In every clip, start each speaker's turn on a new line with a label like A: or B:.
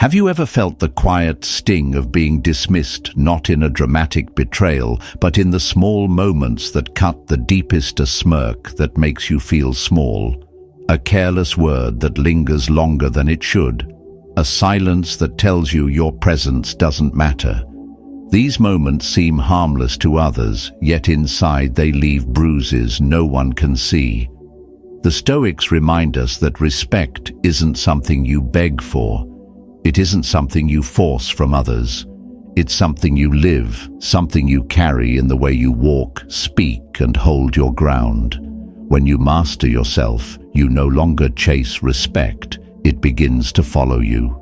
A: Have you ever felt the quiet sting of being dismissed, not in a dramatic betrayal, but in the small moments that cut the deepest, a smirk that makes you feel small, a careless word that lingers longer than it should, a silence that tells you your presence doesn't matter? These moments seem harmless to others, yet inside they leave bruises no one can see. The Stoics remind us that respect isn't something you beg for. It isn't something you force from others. It's something you live, something you carry in the way you walk, speak, and hold your ground. When you master yourself, you no longer chase respect. It begins to follow you.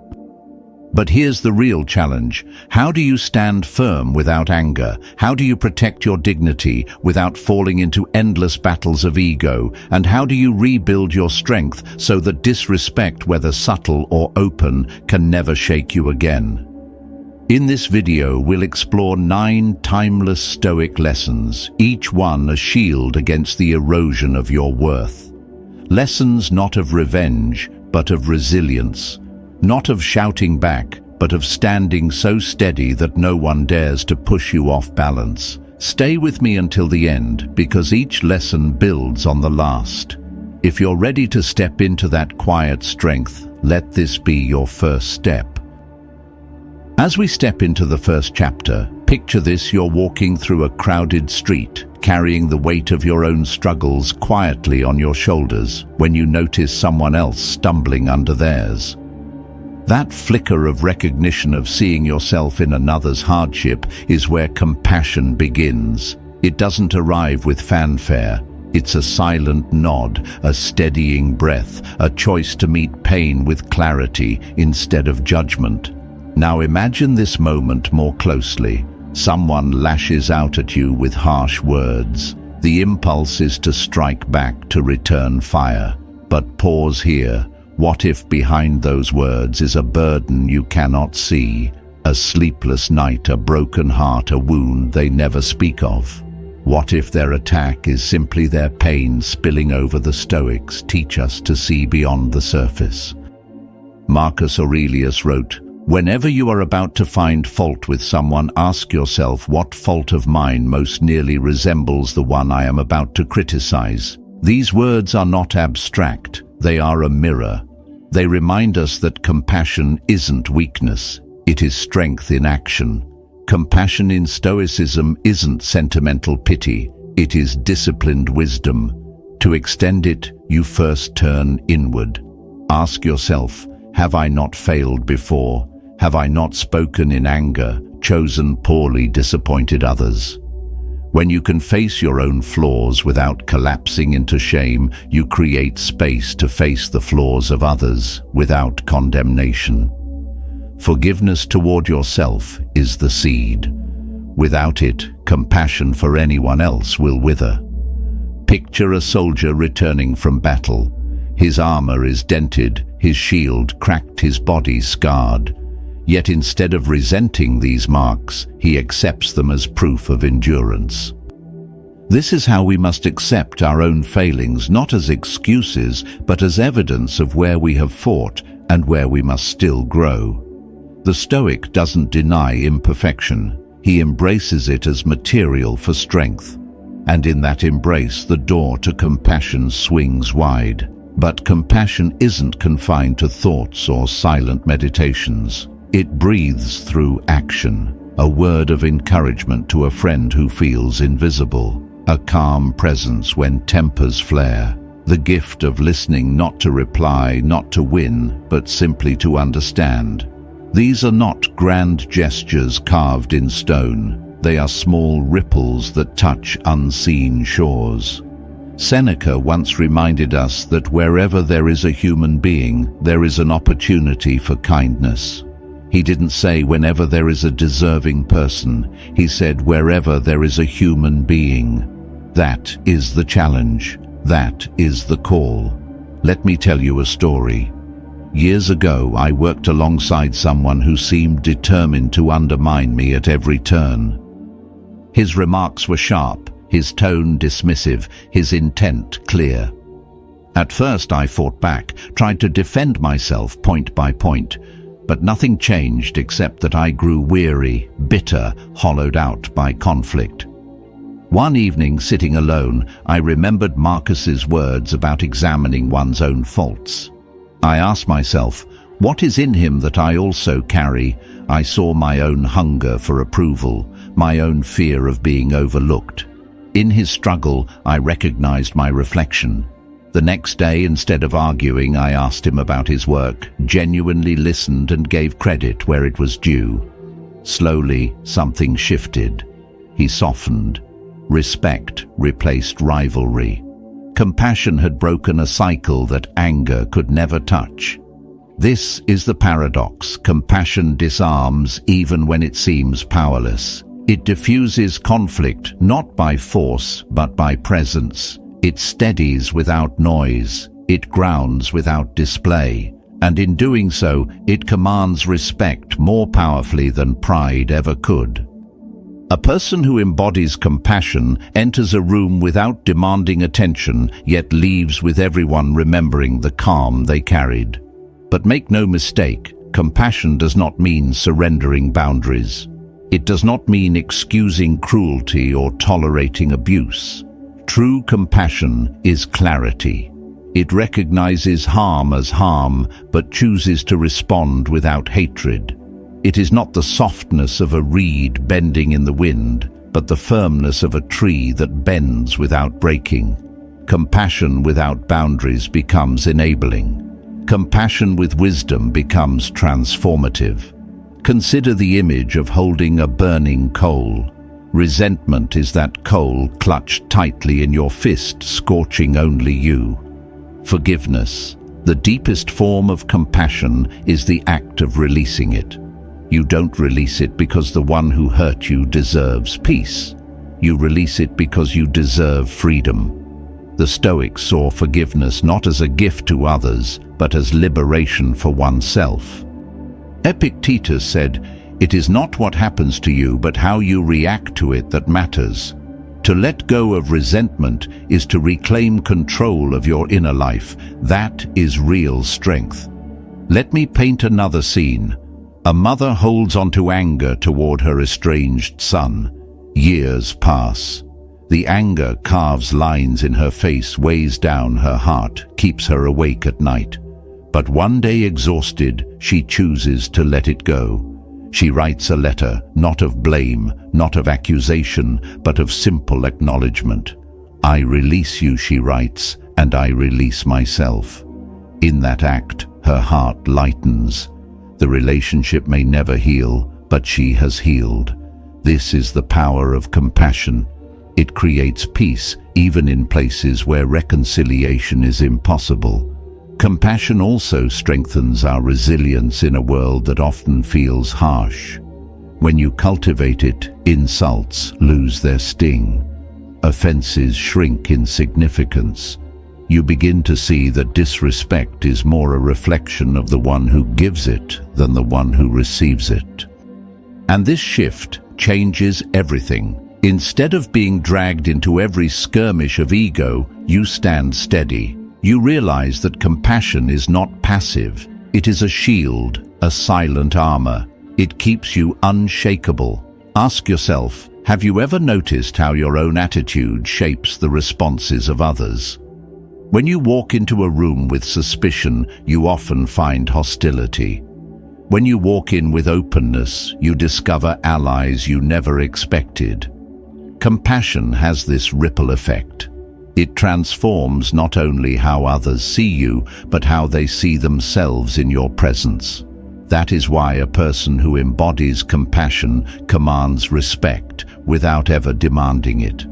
A: But here's the real challenge. How do you stand firm without anger? How do you protect your dignity without falling into endless battles of ego? And how do you rebuild your strength so that disrespect, whether subtle or open, can never shake you again? In this video, we'll explore 9 timeless Stoic lessons, each one a shield against the erosion of your worth. Lessons not of revenge, but of resilience. Not of shouting back, but of standing so steady that no one dares to push you off balance. Stay with me until the end, because each lesson builds on the last. If you're ready to step into that quiet strength, let this be your first step. As we step into the first chapter, picture this: you're walking through a crowded street, carrying the weight of your own struggles quietly on your shoulders, when you notice someone else stumbling under theirs. That flicker of recognition of seeing yourself in another's hardship is where compassion begins. It doesn't arrive with fanfare. It's a silent nod, a steadying breath, a choice to meet pain with clarity instead of judgment. Now imagine this moment more closely. Someone lashes out at you with harsh words. The impulse is to strike back, to return fire. But pause here. What if behind those words is a burden you cannot see, a sleepless night, a broken heart, a wound they never speak of? What if their attack is simply their pain spilling over? The Stoics teach us to see beyond the surface. Marcus Aurelius wrote, "Whenever you are about to find fault with someone, ask yourself, what fault of mine most nearly resembles the one I am about to criticize?" These words are not abstract, they are a mirror. They remind us that compassion isn't weakness, it is strength in action. Compassion in Stoicism isn't sentimental pity, it is disciplined wisdom. To extend it, you first turn inward. Ask yourself, have I not failed before? Have I not spoken in anger, chosen poorly, disappointed others? When you can face your own flaws without collapsing into shame, you create space to face the flaws of others without condemnation. Forgiveness toward yourself is the seed. Without it, compassion for anyone else will wither. Picture a soldier returning from battle. His armor is dented, his shield cracked, his body scarred. Yet instead of resenting these marks, he accepts them as proof of endurance. This is how we must accept our own failings, not as excuses, but as evidence of where we have fought and where we must still grow. The Stoic doesn't deny imperfection. He embraces it as material for strength. And in that embrace, the door to compassion swings wide. But compassion isn't confined to thoughts or silent meditations. It breathes through action, a word of encouragement to a friend who feels invisible, a calm presence when tempers flare, the gift of listening, not to reply, not to win, but simply to understand. These are not grand gestures carved in stone. They are small ripples that touch unseen shores. Seneca once reminded us that wherever there is a human being, there is an opportunity for kindness. He didn't say whenever there is a deserving person. He said wherever there is a human being. That is the challenge. That is the call. Let me tell you a story. Years ago, I worked alongside someone who seemed determined to undermine me at every turn. His remarks were sharp, his tone dismissive, his intent clear. At first I fought back, tried to defend myself point by point. But nothing changed except that I grew weary, bitter, hollowed out by conflict. One evening, sitting alone, I remembered Marcus's words about examining one's own faults. I asked myself, what is in him that I also carry? I saw my own hunger for approval, my own fear of being overlooked. In his struggle, I recognized my reflection. The next day, instead of arguing, I asked him about his work, genuinely listened and gave credit where it was due. Slowly, something shifted. He softened. Respect replaced rivalry. Compassion had broken a cycle that anger could never touch. This is the paradox. Compassion disarms even when it seems powerless. It diffuses conflict not by force but by presence. It steadies without noise. It grounds without display. And in doing so, it commands respect more powerfully than pride ever could. A person who embodies compassion enters a room without demanding attention, yet leaves with everyone remembering the calm they carried. But make no mistake, compassion does not mean surrendering boundaries. It does not mean excusing cruelty or tolerating abuse. True compassion is clarity. It recognizes harm as harm, but chooses to respond without hatred. It is not the softness of a reed bending in the wind, but the firmness of a tree that bends without breaking. Compassion without boundaries becomes enabling. Compassion with wisdom becomes transformative. Consider the image of holding a burning coal. Resentment is that coal clutched tightly in your fist, scorching only you. Forgiveness, the deepest form of compassion, is the act of releasing it. You don't release it because the one who hurt you deserves peace. You release it because you deserve freedom. The Stoics saw forgiveness not as a gift to others, but as liberation for oneself. Epictetus said, "It is not what happens to you, but how you react to it that matters." To let go of resentment is to reclaim control of your inner life. That is real strength. Let me paint another scene. A mother holds onto anger toward her estranged son. Years pass. The anger carves lines in her face, weighs down her heart, keeps her awake at night. But one day, exhausted, she chooses to let it go. She writes a letter, not of blame, not of accusation, but of simple acknowledgement. "I release you," she writes, "and I release myself." In that act, her heart lightens. The relationship may never heal, but she has healed. This is the power of compassion. It creates peace even in places where reconciliation is impossible. Compassion also strengthens our resilience in a world that often feels harsh. When you cultivate it, insults lose their sting. Offenses shrink in significance. You begin to see that disrespect is more a reflection of the one who gives it than the one who receives it. And this shift changes everything. Instead of being dragged into every skirmish of ego, you stand steady. You realize that compassion is not passive. It is a shield, a silent armor. It keeps you unshakable. Ask yourself, have you ever noticed how your own attitude shapes the responses of others? When you walk into a room with suspicion, you often find hostility. When you walk in with openness, you discover allies you never expected. Compassion has this ripple effect. It transforms not only how others see you, but how they see themselves in your presence. That is why a person who embodies compassion commands respect without ever demanding it.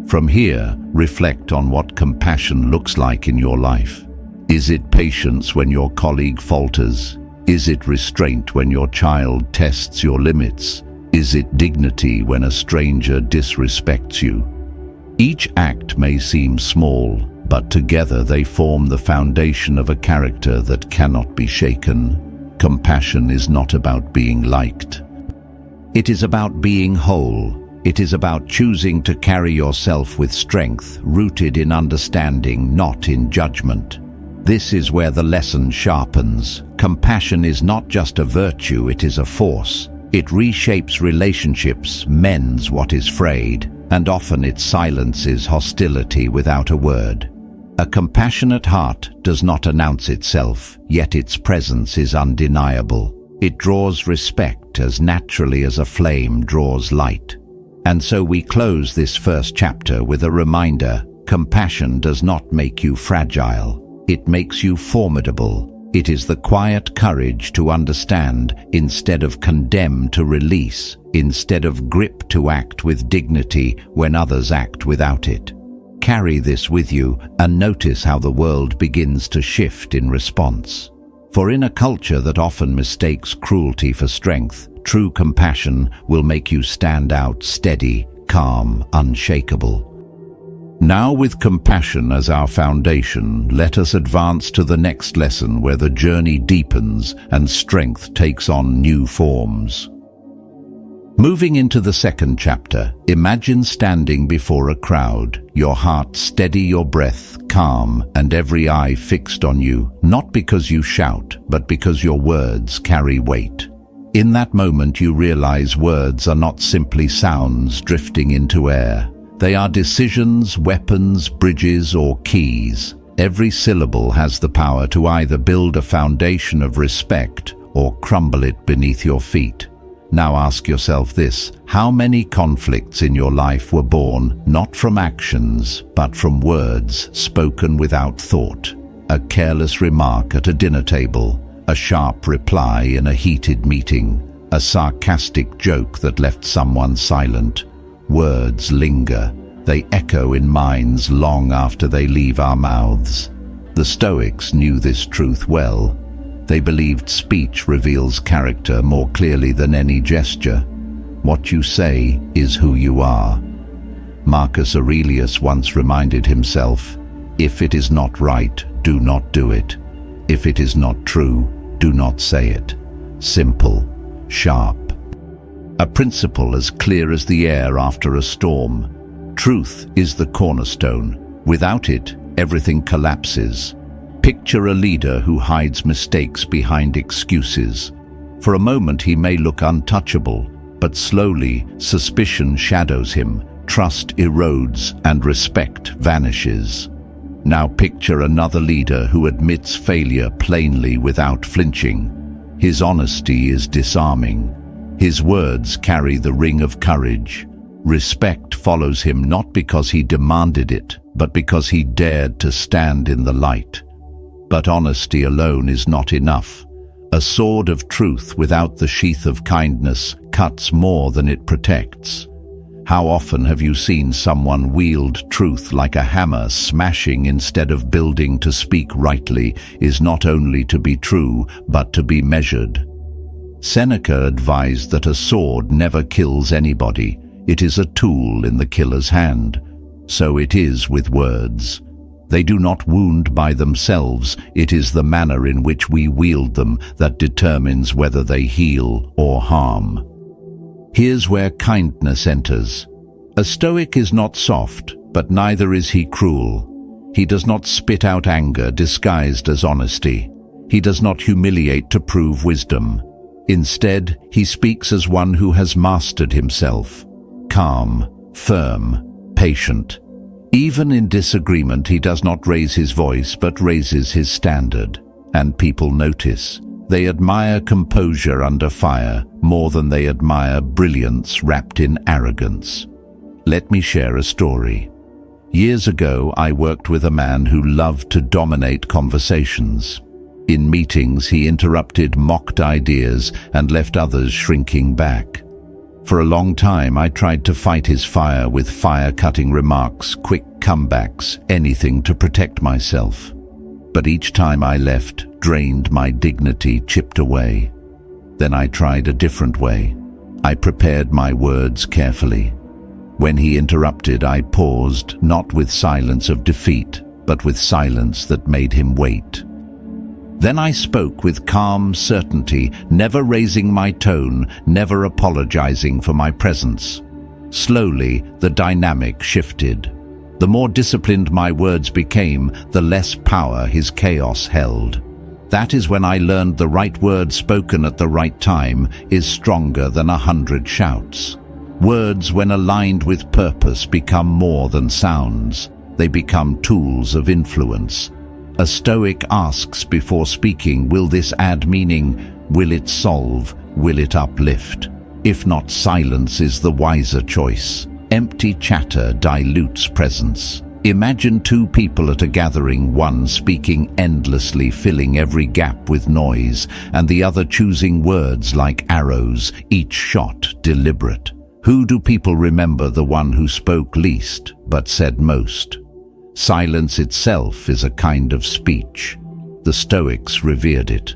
A: From here, reflect on what compassion looks like in your life. Is it patience when your colleague falters? Is it restraint when your child tests your limits? Is it dignity when a stranger disrespects you? Each act may seem small, but together they form the foundation of a character that cannot be shaken. Compassion is not about being liked. It is about being whole. It is about choosing to carry yourself with strength, rooted in understanding, not in judgment. This is where the lesson sharpens. Compassion is not just a virtue, it is a force. It reshapes relationships, mends what is frayed, and often it silences hostility without a word. A compassionate heart does not announce itself, yet its presence is undeniable. It draws respect as naturally as a flame draws light. And so we close this first chapter with a reminder: compassion does not make you fragile. It makes you formidable. It is the quiet courage to understand instead of condemn, to release instead of grip, to act with dignity when others act without it. Carry this with you and notice how the world begins to shift in response. For in a culture that often mistakes cruelty for strength, true compassion will make you stand out steady, calm, unshakable. Now, with compassion as our foundation, let us advance to the next lesson where the journey deepens and strength takes on new forms. Moving into the second chapter, imagine standing before a crowd, your heart steady, your breath calm, and every eye fixed on you, not because you shout, but because your words carry weight. In that moment you realize words are not simply sounds drifting into air. They are decisions, weapons, bridges, or keys. Every syllable has the power to either build a foundation of respect or crumble it beneath your feet. Now ask yourself this: how many conflicts in your life were born not from actions, but from words spoken without thought? A careless remark at a dinner table, a sharp reply in a heated meeting, a sarcastic joke that left someone silent. Words linger. They echo in minds long after they leave our mouths. The Stoics knew this truth well. They believed speech reveals character more clearly than any gesture. What you say is who you are. Marcus Aurelius once reminded himself, "If it is not right, do not do it. If it is not true, do not say it." Simple, sharp. A principle as clear as the air after a storm. Truth is the cornerstone. Without it, everything collapses. Picture a leader who hides mistakes behind excuses. For a moment he may look untouchable, but slowly suspicion shadows him, trust erodes, and respect vanishes. Now picture another leader who admits failure plainly without flinching. His honesty is disarming. His words carry the ring of courage. Respect follows him not because he demanded it, but because he dared to stand in the light. But honesty alone is not enough. A sword of truth without the sheath of kindness cuts more than it protects. How often have you seen someone wield truth like a hammer, smashing instead of building? To speak rightly is not only to be true, but to be measured. Seneca advised that a sword never kills anybody. It is a tool in the killer's hand. So it is with words. They do not wound by themselves. It is the manner in which we wield them that determines whether they heal or harm. Here's where kindness enters. A Stoic is not soft, but neither is he cruel. He does not spit out anger disguised as honesty. He does not humiliate to prove wisdom. Instead, he speaks as one who has mastered himself. Calm, firm, patient. Even in disagreement, he does not raise his voice, but raises his standard. And people notice. They admire composure under fire more than they admire brilliance wrapped in arrogance. Let me share a story. Years ago, I worked with a man who loved to dominate conversations. In meetings, he interrupted, mocked ideas, and left others shrinking back. For a long time, I tried to fight his fire with fire-cutting remarks, quick comebacks, anything to protect myself. But each time I left, drained, my dignity chipped away. Then I tried a different way. I prepared my words carefully. When he interrupted, I paused, not with silence of defeat, but with silence that made him wait. Then I spoke with calm certainty, never raising my tone, never apologizing for my presence. Slowly, the dynamic shifted. The more disciplined my words became, the less power his chaos held. That is when I learned the right word spoken at the right time is stronger than 100 shouts. Words, when aligned with purpose, become more than sounds. They become tools of influence. A Stoic asks before speaking, will this add meaning? Will it solve? Will it uplift? If not, silence is the wiser choice. Empty chatter dilutes presence. Imagine two people at a gathering, one speaking endlessly, filling every gap with noise, and the other choosing words like arrows, each shot deliberate. Who do people remember? The one who spoke least, but said most. Silence itself is a kind of speech. The Stoics revered it.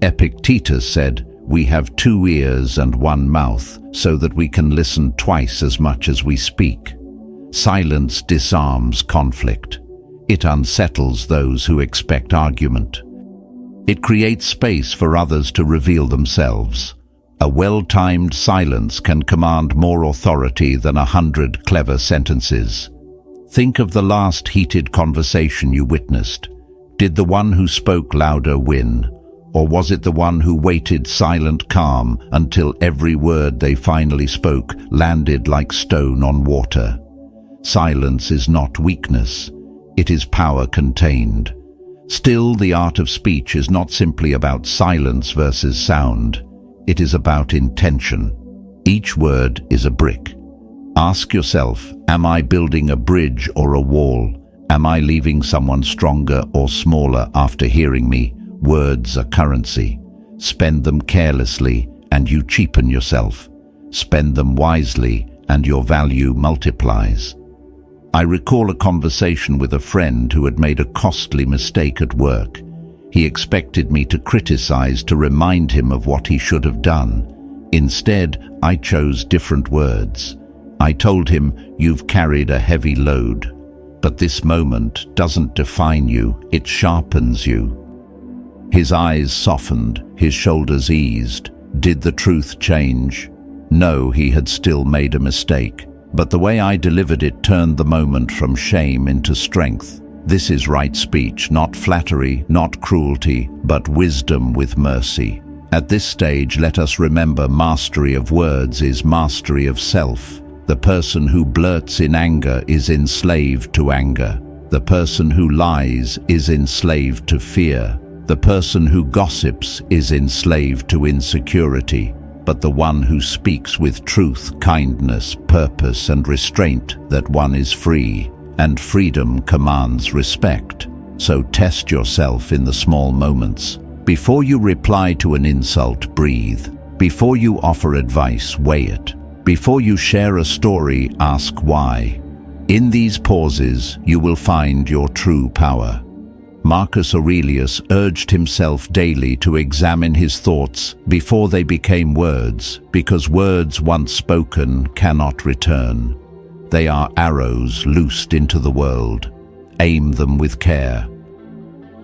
A: Epictetus said, "We have 2 ears and 1 mouth, so that we can listen twice as much as we speak." Silence disarms conflict. It unsettles those who expect argument. It creates space for others to reveal themselves. A well-timed silence can command more authority than 100 clever sentences. Think of the last heated conversation you witnessed. Did the one who spoke louder win? Or was it the one who waited silent calm until every word they finally spoke landed like stone on water? Silence is not weakness. It is power contained. Still, the art of speech is not simply about silence versus sound. It is about intention. Each word is a brick. Ask yourself, am I building a bridge or a wall? Am I leaving someone stronger or smaller after hearing me? Words are currency. Spend them carelessly and you cheapen yourself. Spend them wisely and your value multiplies. I recall a conversation with a friend who had made a costly mistake at work. He expected me to criticize, to remind him of what he should have done. Instead, I chose different words. I told him, "You've carried a heavy load. But this moment doesn't define you, it sharpens you." His eyes softened, his shoulders eased. Did the truth change? No, he had still made a mistake. But the way I delivered it turned the moment from shame into strength. This is right speech, not flattery, not cruelty, but wisdom with mercy. At this stage, let us remember mastery of words is mastery of self. The person who blurts in anger is enslaved to anger. The person who lies is enslaved to fear. The person who gossips is enslaved to insecurity. But the one who speaks with truth, kindness, purpose, and restraint, that one is free. And freedom commands respect. So test yourself in the small moments. Before you reply to an insult, breathe. Before you offer advice, weigh it. Before you share a story, ask why. In these pauses, you will find your true power. Marcus Aurelius urged himself daily to examine his thoughts before they became words, because words once spoken cannot return. They are arrows loosed into the world. Aim them with care.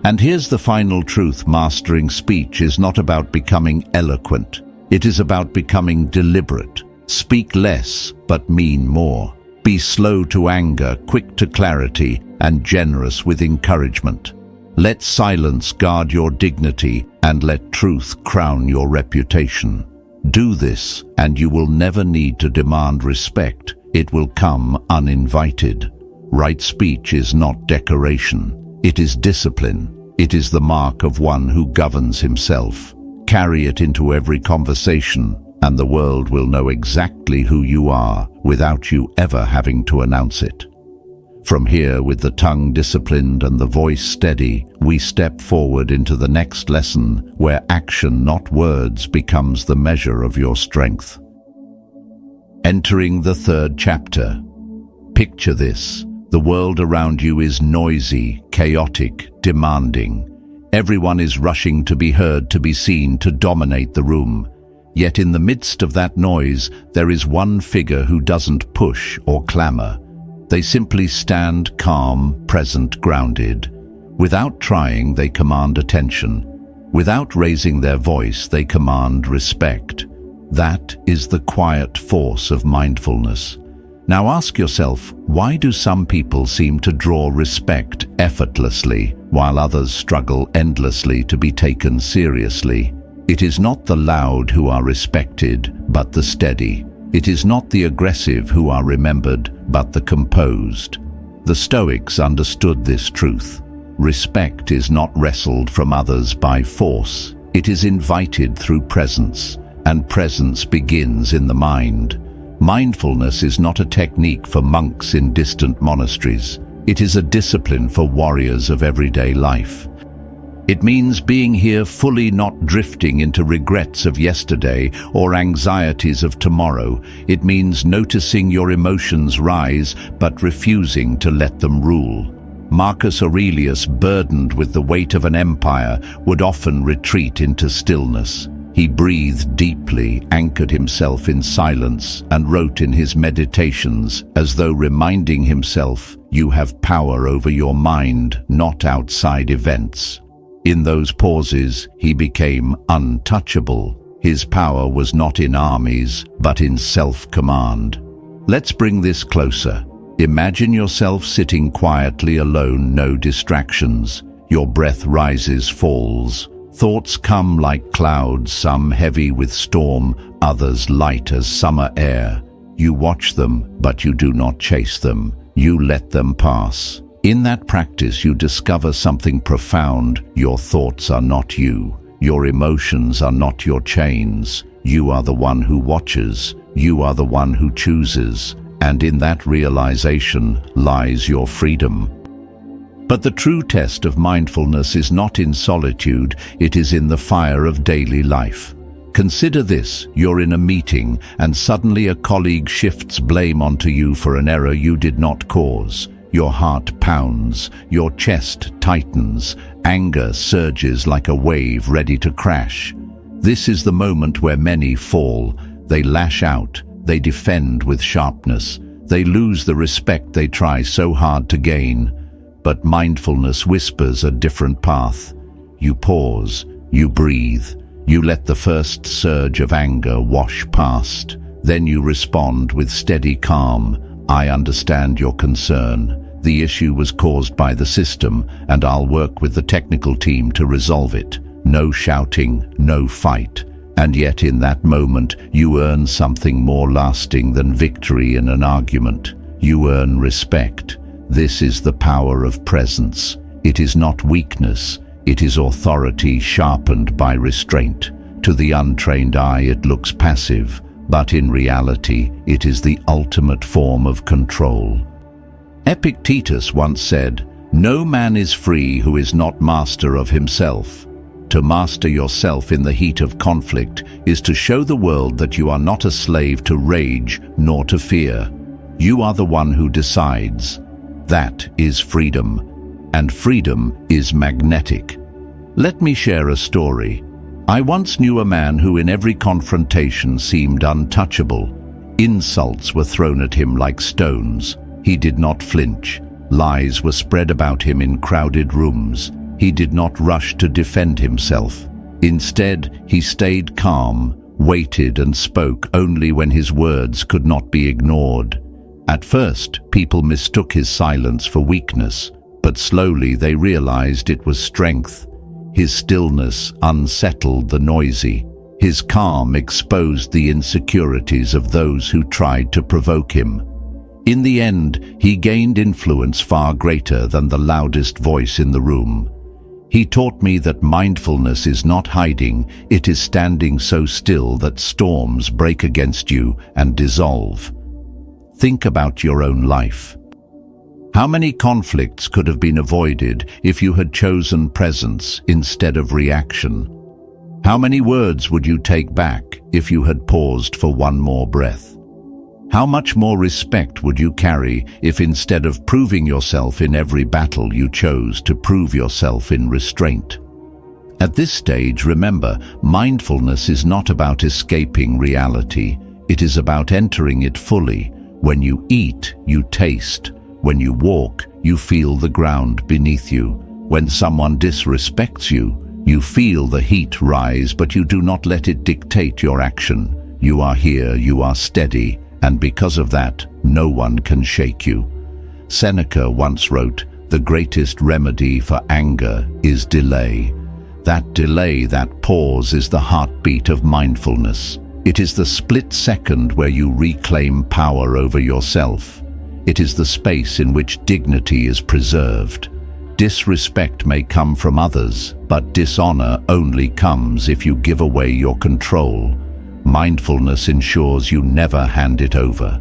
A: And here's the final truth: mastering speech is not about becoming eloquent. It is about becoming deliberate. Speak less, but mean more. Be slow to anger, quick to clarity, and generous with encouragement. Let silence guard your dignity, and let truth crown your reputation. Do this, and you will never need to demand respect. It will come uninvited. Right speech is not decoration. It is discipline. It is the mark of one who governs himself. Carry it into every conversation, and the world will know exactly who you are without you ever having to announce it. From here, with the tongue disciplined and the voice steady, we step forward into the next lesson, where action, not words, becomes the measure of your strength. Entering the 3rd chapter. Picture this. The world around you is noisy, chaotic, demanding. Everyone is rushing to be heard, to be seen, to dominate the room. Yet in the midst of that noise, there is one figure who doesn't push or clamor. They simply stand calm, present, grounded. Without trying, they command attention. Without raising their voice, they command respect. That is the quiet force of mindfulness. Now ask yourself, why do some people seem to draw respect effortlessly, while others struggle endlessly to be taken seriously? It is not the loud who are respected, but the steady. It is not the aggressive who are remembered, but the composed. The Stoics understood this truth. Respect is not wrestled from others by force. It is invited through presence, and presence begins in the mind. Mindfulness is not a technique for monks in distant monasteries. It is a discipline for warriors of everyday life. It means being here fully, not drifting into regrets of yesterday or anxieties of tomorrow. It means noticing your emotions rise, but refusing to let them rule. Marcus Aurelius, burdened with the weight of an empire, would often retreat into stillness. He breathed deeply, anchored himself in silence, and wrote in his meditations, as though reminding himself, "You have power over your mind, not outside events." In those pauses, he became untouchable. His power was not in armies, but in self-command. Let's bring this closer. Imagine yourself sitting quietly alone, no distractions. Your breath rises, falls. Thoughts come like clouds, some heavy with storm, others light as summer air. You watch them, but you do not chase them. You let them pass. In that practice, you discover something profound. Your thoughts are not you. Your emotions are not your chains. You are the one who watches. You are the one who chooses. And in that realization lies your freedom. But the true test of mindfulness is not in solitude, it is in the fire of daily life. Consider this: you're in a meeting, and suddenly a colleague shifts blame onto you for an error you did not cause. Your heart pounds, your chest tightens, anger surges like a wave ready to crash. This is the moment where many fall. They lash out, they defend with sharpness, they lose the respect they try so hard to gain. But mindfulness whispers a different path. You pause, you breathe, you let the first surge of anger wash past. Then you respond with steady calm. I understand your concern. The issue was caused by the system, and I'll work with the technical team to resolve it. No shouting, no fight. And yet in that moment, you earn something more lasting than victory in an argument. You earn respect. This is the power of presence. It is not weakness, it is authority sharpened by restraint. To the untrained eye it looks passive, but in reality it is the ultimate form of control. Epictetus once said, "No man is free who is not master of himself." To master yourself in the heat of conflict is to show the world that you are not a slave to rage nor to fear. You are the one who decides. That is freedom, and freedom is magnetic. Let me share a story. I once knew a man who in every confrontation seemed untouchable. Insults were thrown at him like stones. He did not flinch. Lies were spread about him in crowded rooms. He did not rush to defend himself. Instead, he stayed calm, waited and spoke only when his words could not be ignored. At first, people mistook his silence for weakness, but slowly they realized it was strength. His stillness unsettled the noisy. His calm exposed the insecurities of those who tried to provoke him. In the end, he gained influence far greater than the loudest voice in the room. He taught me that mindfulness is not hiding, it is standing so still that storms break against you and dissolve. Think about your own life. How many conflicts could have been avoided if you had chosen presence instead of reaction? How many words would you take back if you had paused for one more breath? How much more respect would you carry if instead of proving yourself in every battle you chose to prove yourself in restraint? At this stage, remember, mindfulness is not about escaping reality. It is about entering it fully. When you eat, you taste. When you walk, you feel the ground beneath you. When someone disrespects you, you feel the heat rise, but you do not let it dictate your action. You are here, you are steady, and because of that, no one can shake you. Seneca once wrote, "The greatest remedy for anger is delay." That delay, that pause, is the heartbeat of mindfulness. It is the split second where you reclaim power over yourself. It is the space in which dignity is preserved. Disrespect may come from others, but dishonor only comes if you give away your control. Mindfulness ensures you never hand it over.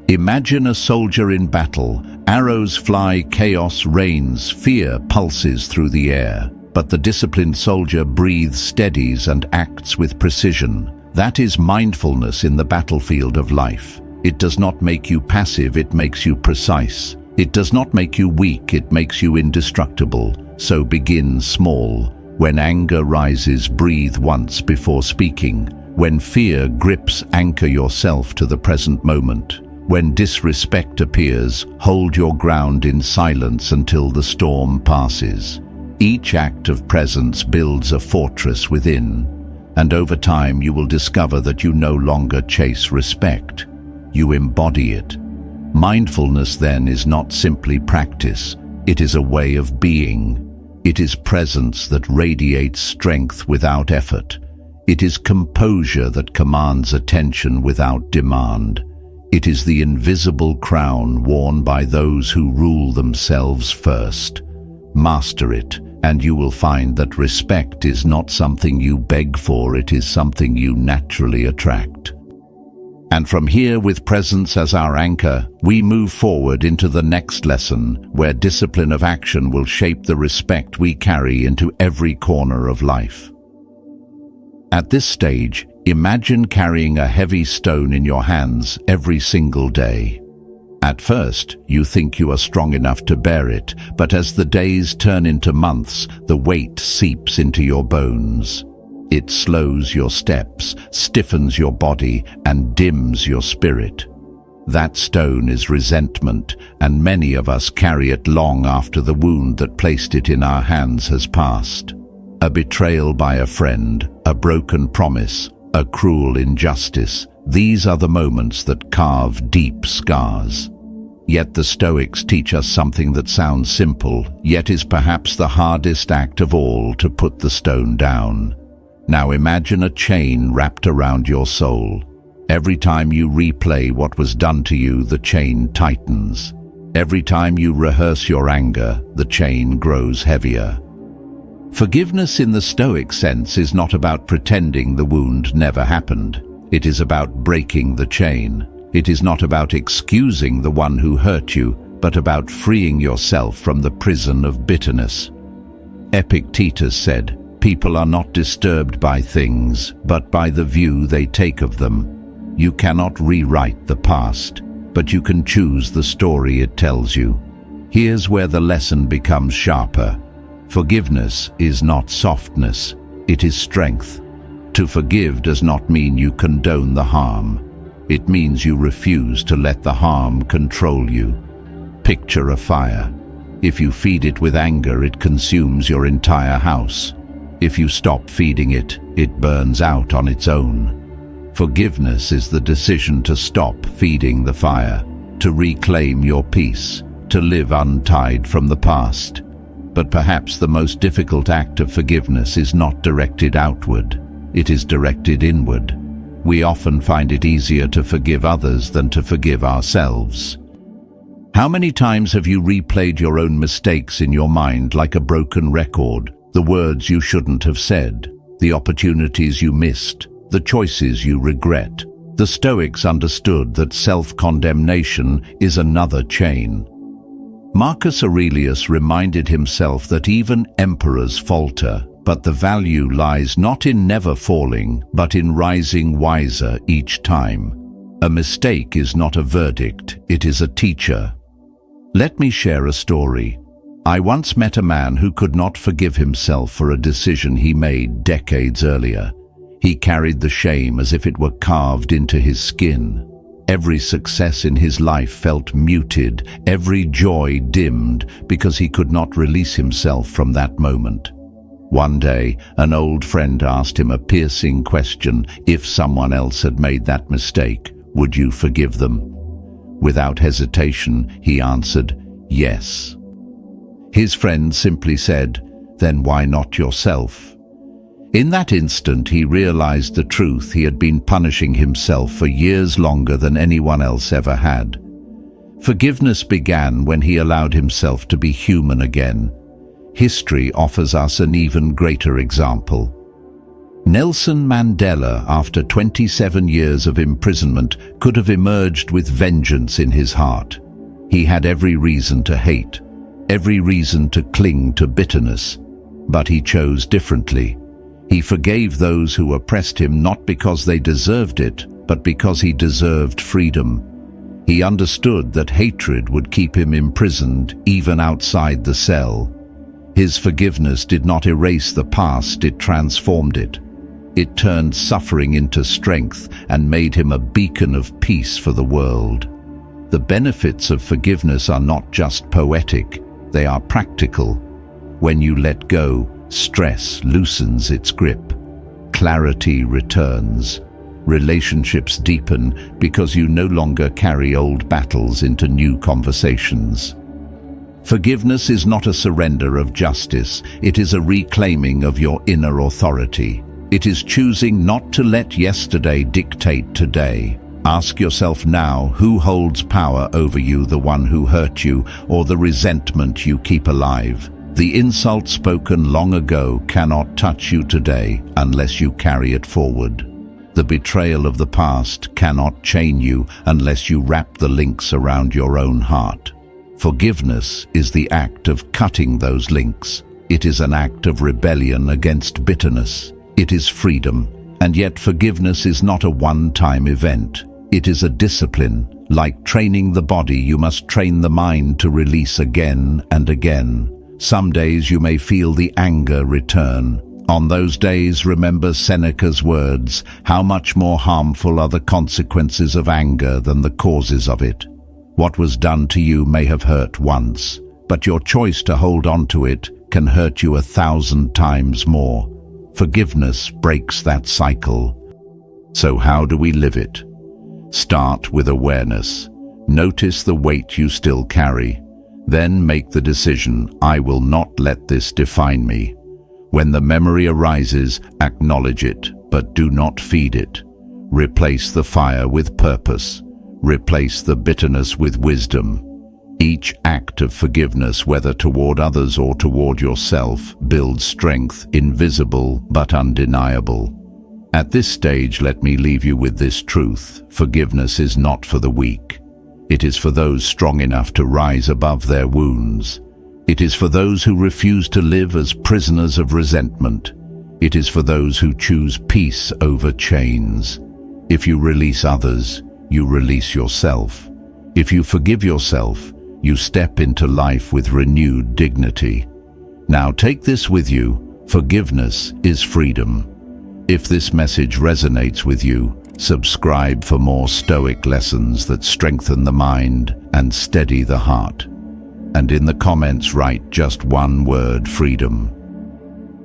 A: Imagine a soldier in battle. Arrows fly, chaos reigns, fear pulses through the air. But the disciplined soldier breathes, steadies, and acts with precision. That is mindfulness in the battlefield of life. It does not make you passive, it makes you precise. It does not make you weak, it makes you indestructible. So begin small. When anger rises, breathe once before speaking. When fear grips, anchor yourself to the present moment. When disrespect appears, hold your ground in silence until the storm passes. Each act of presence builds a fortress within, and over time you will discover that you no longer chase respect. You embody it. Mindfulness then is not simply practice, it is a way of being. It is presence that radiates strength without effort. It is composure that commands attention without demand. It is the invisible crown worn by those who rule themselves first. Master it, and you will find that respect is not something you beg for, it is something you naturally attract. And from here, with presence as our anchor, we move forward into the next lesson, where discipline of action will shape the respect we carry into every corner of life. At this stage, imagine carrying a heavy stone in your hands every single day. At first, you think you are strong enough to bear it, but as the days turn into months, the weight seeps into your bones. It slows your steps, stiffens your body, and dims your spirit. That stone is resentment, and many of us carry it long after the wound that placed it in our hands has passed. A betrayal by a friend, a broken promise, a cruel injustice, these are the moments that carve deep scars. Yet the Stoics teach us something that sounds simple, yet is perhaps the hardest act of all: to put the stone down. Now imagine a chain wrapped around your soul. Every time you replay what was done to you, the chain tightens. Every time you rehearse your anger, the chain grows heavier. Forgiveness in the Stoic sense is not about pretending the wound never happened. It is about breaking the chain. It is not about excusing the one who hurt you, but about freeing yourself from the prison of bitterness. Epictetus said, "People are not disturbed by things, but by the view they take of them." You cannot rewrite the past, but you can choose the story it tells you. Here's where the lesson becomes sharper. Forgiveness is not softness, it is strength. To forgive does not mean you condone the harm. It means you refuse to let the harm control you. Picture a fire. If you feed it with anger, it consumes your entire house. If you stop feeding it, it burns out on its own. Forgiveness is the decision to stop feeding the fire, to reclaim your peace, to live untied from the past. But perhaps the most difficult act of forgiveness is not directed outward, it is directed inward. We often find it easier to forgive others than to forgive ourselves. How many times have you replayed your own mistakes in your mind like a broken record? The words you shouldn't have said, the opportunities you missed, the choices you regret. The Stoics understood that self-condemnation is another chain. Marcus Aurelius reminded himself that even emperors falter, but the value lies not in never falling, but in rising wiser each time. A mistake is not a verdict, it is a teacher. Let me share a story. I once met a man who could not forgive himself for a decision he made decades earlier. He carried the shame as if it were carved into his skin. Every success in his life felt muted, every joy dimmed, because he could not release himself from that moment. One day, an old friend asked him a piercing question: if someone else had made that mistake, would you forgive them? Without hesitation, he answered, "Yes." His friend simply said, "Then why not yourself?" In that instant, he realized the truth. He had been punishing himself for years longer than anyone else ever had. Forgiveness began when he allowed himself to be human again. History offers us an even greater example. Nelson Mandela, after 27 years of imprisonment, could have emerged with vengeance in his heart. He had every reason to hate, every reason to cling to bitterness, but he chose differently. He forgave those who oppressed him not because they deserved it, but because he deserved freedom. He understood that hatred would keep him imprisoned even outside the cell. His forgiveness did not erase the past, it transformed it. It turned suffering into strength and made him a beacon of peace for the world. The benefits of forgiveness are not just poetic, they are practical. When you let go, stress loosens its grip. Clarity returns. Relationships deepen because you no longer carry old battles into new conversations. Forgiveness is not a surrender of justice, it is a reclaiming of your inner authority. It is choosing not to let yesterday dictate today. Ask yourself now, who holds power over you, the one who hurt you, or the resentment you keep alive? The insult spoken long ago cannot touch you today unless you carry it forward. The betrayal of the past cannot chain you unless you wrap the links around your own heart. Forgiveness is the act of cutting those links. It is an act of rebellion against bitterness. It is freedom, and yet forgiveness is not a one-time event. It is a discipline. Like training the body, you must train the mind to release again and again. Some days you may feel the anger return. On those days, remember Seneca's words, "How much more harmful are the consequences of anger than the causes of it?" What was done to you may have hurt once, but your choice to hold on to it can hurt you 1,000 times more. Forgiveness breaks that cycle. So how do we live it? Start with awareness. Notice the weight you still carry. Then make the decision, I will not let this define me. When the memory arises, acknowledge it, but do not feed it. Replace the fire with purpose. Replace the bitterness with wisdom. Each act of forgiveness, whether toward others or toward yourself, builds strength, invisible but undeniable. At this stage, let me leave you with this truth. Forgiveness is not for the weak. It is for those strong enough to rise above their wounds. It is for those who refuse to live as prisoners of resentment. It is for those who choose peace over chains. If you release others, you release yourself. If you forgive yourself, you step into life with renewed dignity. Now take this with you. Forgiveness is freedom. If this message resonates with you, subscribe for more Stoic lessons that strengthen the mind and steady the heart. And in the comments write just one word: freedom.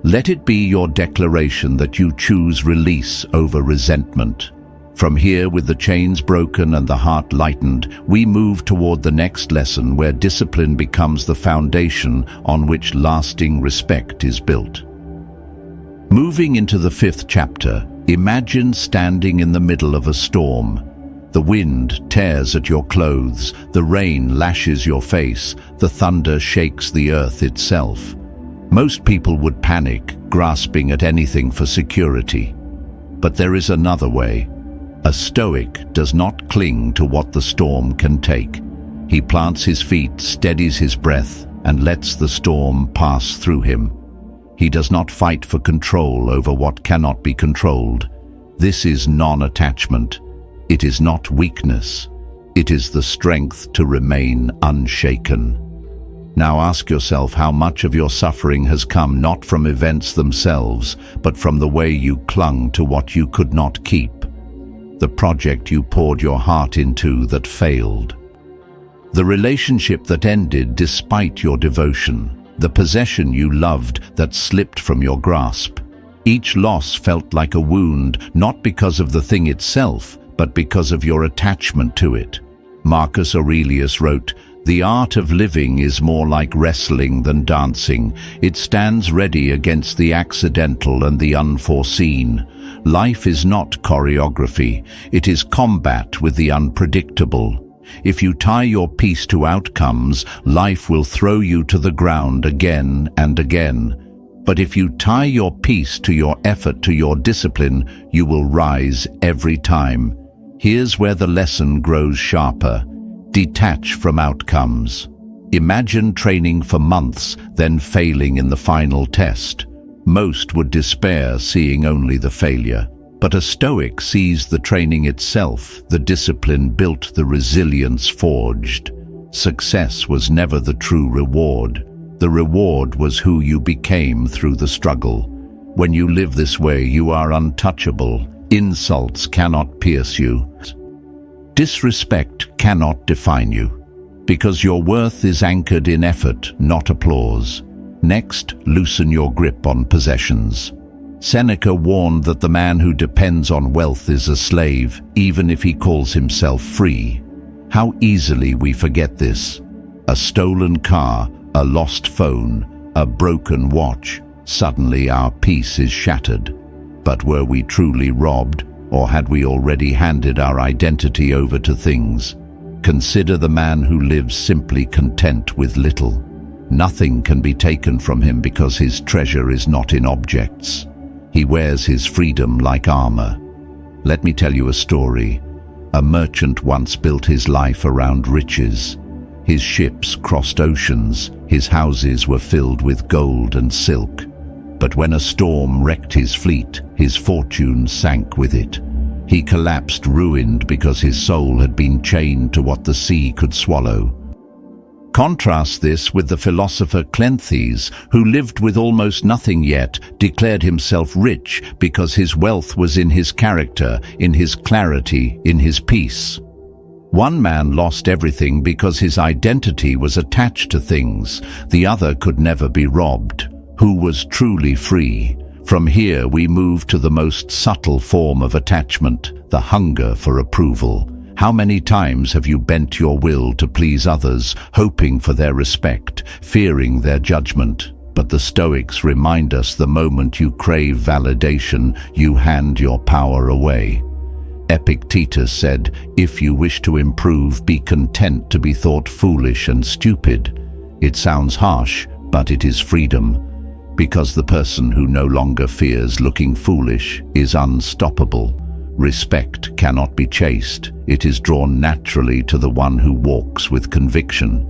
A: Let it be your declaration that you choose release over resentment. From here, with the chains broken and the heart lightened, we move toward the next lesson where discipline becomes the foundation on which lasting respect is built. Moving into the 5th chapter, imagine standing in the middle of a storm. The wind tears at your clothes, the rain lashes your face, the thunder shakes the earth itself. Most people would panic, grasping at anything for security. But there is another way. A Stoic does not cling to what the storm can take. He plants his feet, steadies his breath, and lets the storm pass through him. He does not fight for control over what cannot be controlled. This is non-attachment. It is not weakness. It is the strength to remain unshaken. Now ask yourself how much of your suffering has come not from events themselves, but from the way you clung to what you could not keep. The project you poured your heart into that failed. The relationship that ended despite your devotion. The possession you loved that slipped from your grasp. Each loss felt like a wound, not because of the thing itself, but because of your attachment to it. Marcus Aurelius wrote, "The art of living is more like wrestling than dancing. It stands ready against the accidental and the unforeseen. Life is not choreography. It is combat with the unpredictable. If you tie your peace to outcomes, life will throw you to the ground again and again. But if you tie your peace to your effort, to your discipline, you will rise every time." Here's where the lesson grows sharper. Detach from outcomes. Imagine training for months, then failing in the final test. Most would despair, seeing only the failure. But a Stoic sees the training itself, the discipline built, the resilience forged. Success was never the true reward. The reward was who you became through the struggle. When you live this way, you are untouchable. Insults cannot pierce you. Disrespect cannot define you, because your worth is anchored in effort, not applause. Next, loosen your grip on possessions. Seneca warned that the man who depends on wealth is a slave, even if he calls himself free. How easily we forget this. A stolen car, a lost phone, a broken watch. Suddenly our peace is shattered. But were we truly robbed, or had we already handed our identity over to things? Consider the man who lives simply content with little. Nothing can be taken from him because his treasure is not in objects. He wears his freedom like armor. Let me tell you a story. A merchant once built his life around riches. His ships crossed oceans, his houses were filled with gold and silk. But when a storm wrecked his fleet, his fortune sank with it. He collapsed ruined because his soul had been chained to what the sea could swallow. Contrast this with the philosopher Cleanthes, who lived with almost nothing yet declared himself rich because his wealth was in his character, in his clarity, in his peace. One man lost everything because his identity was attached to things. The other could never be robbed. Who was truly free? From here we move to the most subtle form of attachment, the hunger for approval. How many times have you bent your will to please others, hoping for their respect, fearing their judgment? But the Stoics remind us the moment you crave validation, you hand your power away. Epictetus said, "If you wish to improve, be content to be thought foolish and stupid." It sounds harsh, but it is freedom. Because the person who no longer fears looking foolish is unstoppable. Respect cannot be chased. It is drawn naturally to the one who walks with conviction.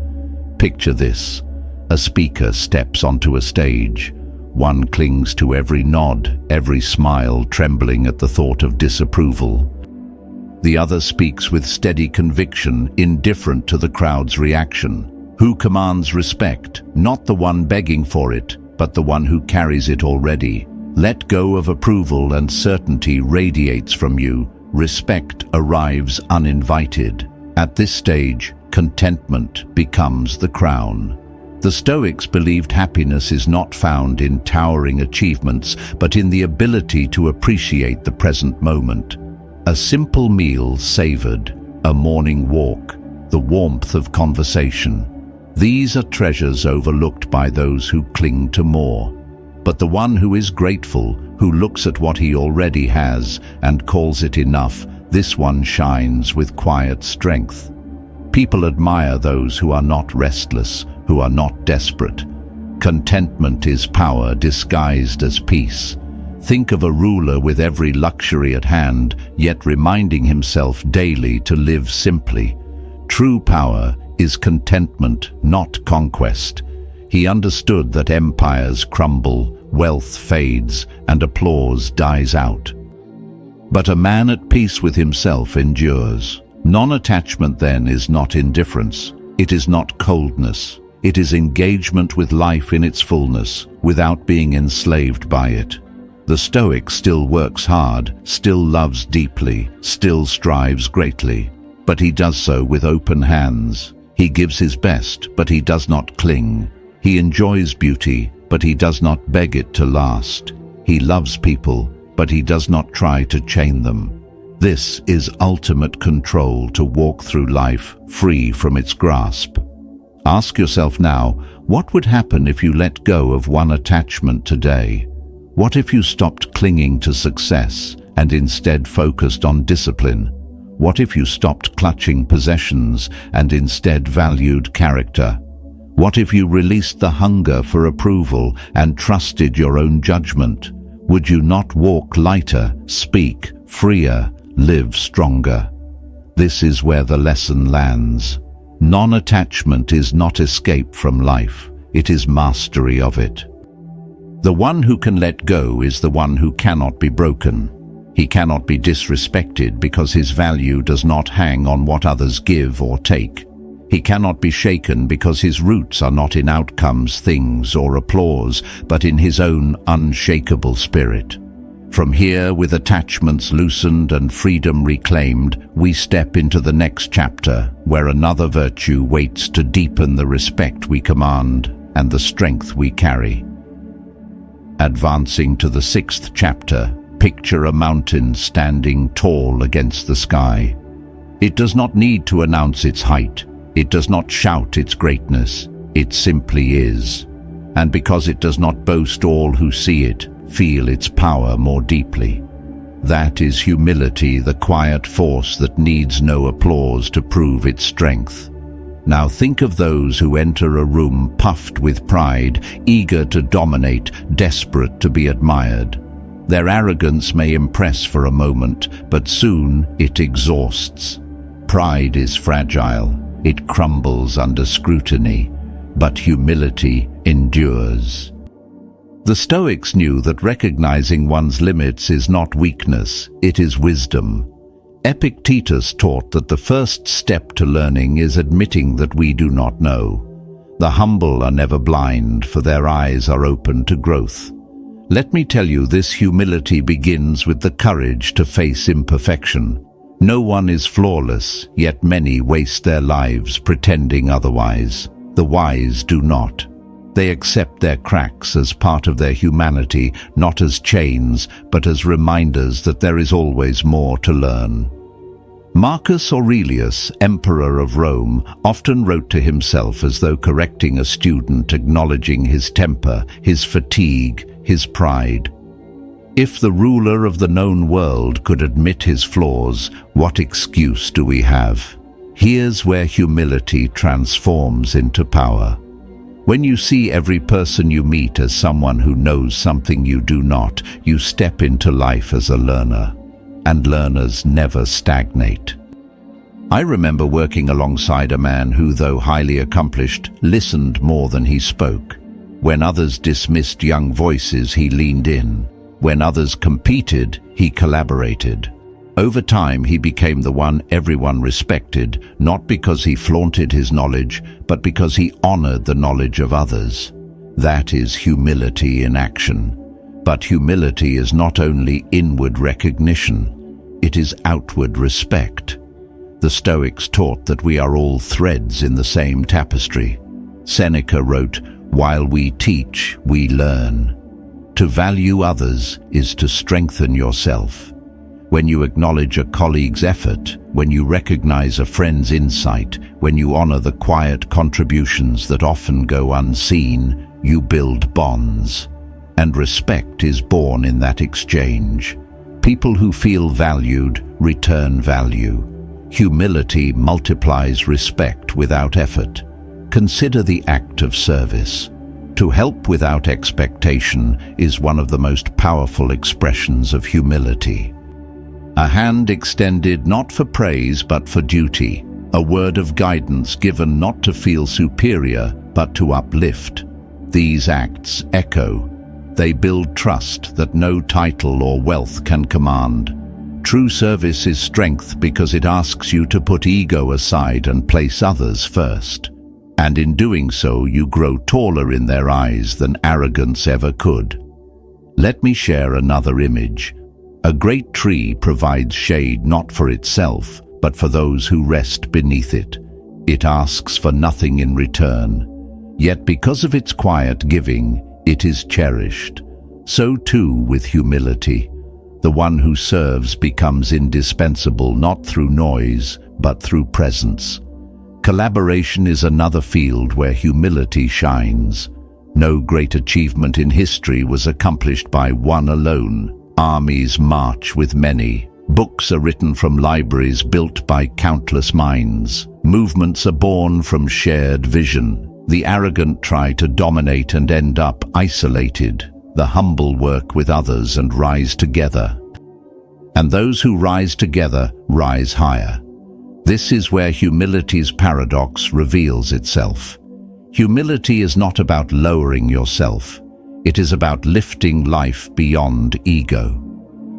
A: Picture this. A speaker steps onto a stage. One clings to every nod, every smile, trembling at the thought of disapproval. The other speaks with steady conviction, indifferent to the crowd's reaction. Who commands respect? Not the one begging for it, but the one who carries it already. Let go of approval and certainty radiates from you. Respect arrives uninvited. At this stage, contentment becomes the crown. The Stoics believed happiness is not found in towering achievements, but in the ability to appreciate the present moment. A simple meal savored, a morning walk, the warmth of conversation. These are treasures overlooked by those who cling to more. But the one who is grateful, who looks at what he already has and calls it enough, this one shines with quiet strength. People admire those who are not restless, who are not desperate. Contentment is power disguised as peace. Think of a ruler with every luxury at hand, yet reminding himself daily to live simply. True power is contentment, not conquest. He understood that empires crumble, wealth fades, and applause dies out. But a man at peace with himself endures. Non-attachment then is not indifference. It is not coldness. It is engagement with life in its fullness, without being enslaved by it. The Stoic still works hard, still loves deeply, still strives greatly, but he does so with open hands. He gives his best, but he does not cling. He enjoys beauty, but he does not beg it to last. He loves people, but he does not try to chain them. This is ultimate control to walk through life free from its grasp. Ask yourself now, what would happen if you let go of one attachment today? What if you stopped clinging to success and instead focused on discipline? What if you stopped clutching possessions and instead valued character? What if you released the hunger for approval and trusted your own judgment? Would you not walk lighter, speak freer, live stronger? This is where the lesson lands. Non-attachment is not escape from life, it is mastery of it. The one who can let go is the one who cannot be broken. He cannot be disrespected because his value does not hang on what others give or take. He cannot be shaken because his roots are not in outcomes, things, or applause, but in his own unshakable spirit. From here, with attachments loosened and freedom reclaimed, we step into the next chapter, where another virtue waits to deepen the respect we command and the strength we carry. Advancing to the 6th chapter, picture a mountain standing tall against the sky. It does not need to announce its height. It does not shout its greatness. It simply is. And because it does not boast, all who see it feel its power more deeply. That is humility, the quiet force that needs no applause to prove its strength. Now think of those who enter a room puffed with pride, eager to dominate, desperate to be admired. Their arrogance may impress for a moment, but soon it exhausts. Pride is fragile. It crumbles under scrutiny, but humility endures. The Stoics knew that recognizing one's limits is not weakness, it is wisdom. Epictetus taught that the first step to learning is admitting that we do not know. The humble are never blind, for their eyes are open to growth. Let me tell you, this humility begins with the courage to face imperfection. No one is flawless, yet many waste their lives pretending otherwise. The wise do not. They accept their cracks as part of their humanity, not as chains, but as reminders that there is always more to learn. Marcus Aurelius, Emperor of Rome, often wrote to himself as though correcting a student, acknowledging his temper, his fatigue, his pride. If the ruler of the known world could admit his flaws, what excuse do we have? Here's where humility transforms into power. When you see every person you meet as someone who knows something you do not, you step into life as a learner. And learners never stagnate. I remember working alongside a man who, though highly accomplished, listened more than he spoke. When others dismissed young voices, he leaned in. When others competed, he collaborated. Over time, he became the one everyone respected, not because he flaunted his knowledge, but because he honored the knowledge of others. That is humility in action. But humility is not only inward recognition, it is outward respect. The Stoics taught that we are all threads in the same tapestry. Seneca wrote, "While we teach, we learn." To value others is to strengthen yourself. When you acknowledge a colleague's effort, when you recognize a friend's insight, when you honor the quiet contributions that often go unseen, you build bonds. And respect is born in that exchange. People who feel valued return value. Humility multiplies respect without effort. Consider the act of service. To help without expectation is one of the most powerful expressions of humility. A hand extended not for praise but for duty. A word of guidance given not to feel superior but to uplift. These acts echo. They build trust that no title or wealth can command. True service is strength because it asks you to put ego aside and place others first. And in doing so, you grow taller in their eyes than arrogance ever could. Let me share another image. A great tree provides shade not for itself, but for those who rest beneath it. It asks for nothing in return. Yet because of its quiet giving, it is cherished. So too with humility. The one who serves becomes indispensable not through noise, but through presence. Collaboration is another field where humility shines. No great achievement in history was accomplished by one alone. Armies march with many. Books are written from libraries built by countless minds. Movements are born from shared vision. The arrogant try to dominate and end up isolated. The humble work with others and rise together. And those who rise together rise higher. This is where humility's paradox reveals itself. Humility is not about lowering yourself. It is about lifting life beyond ego.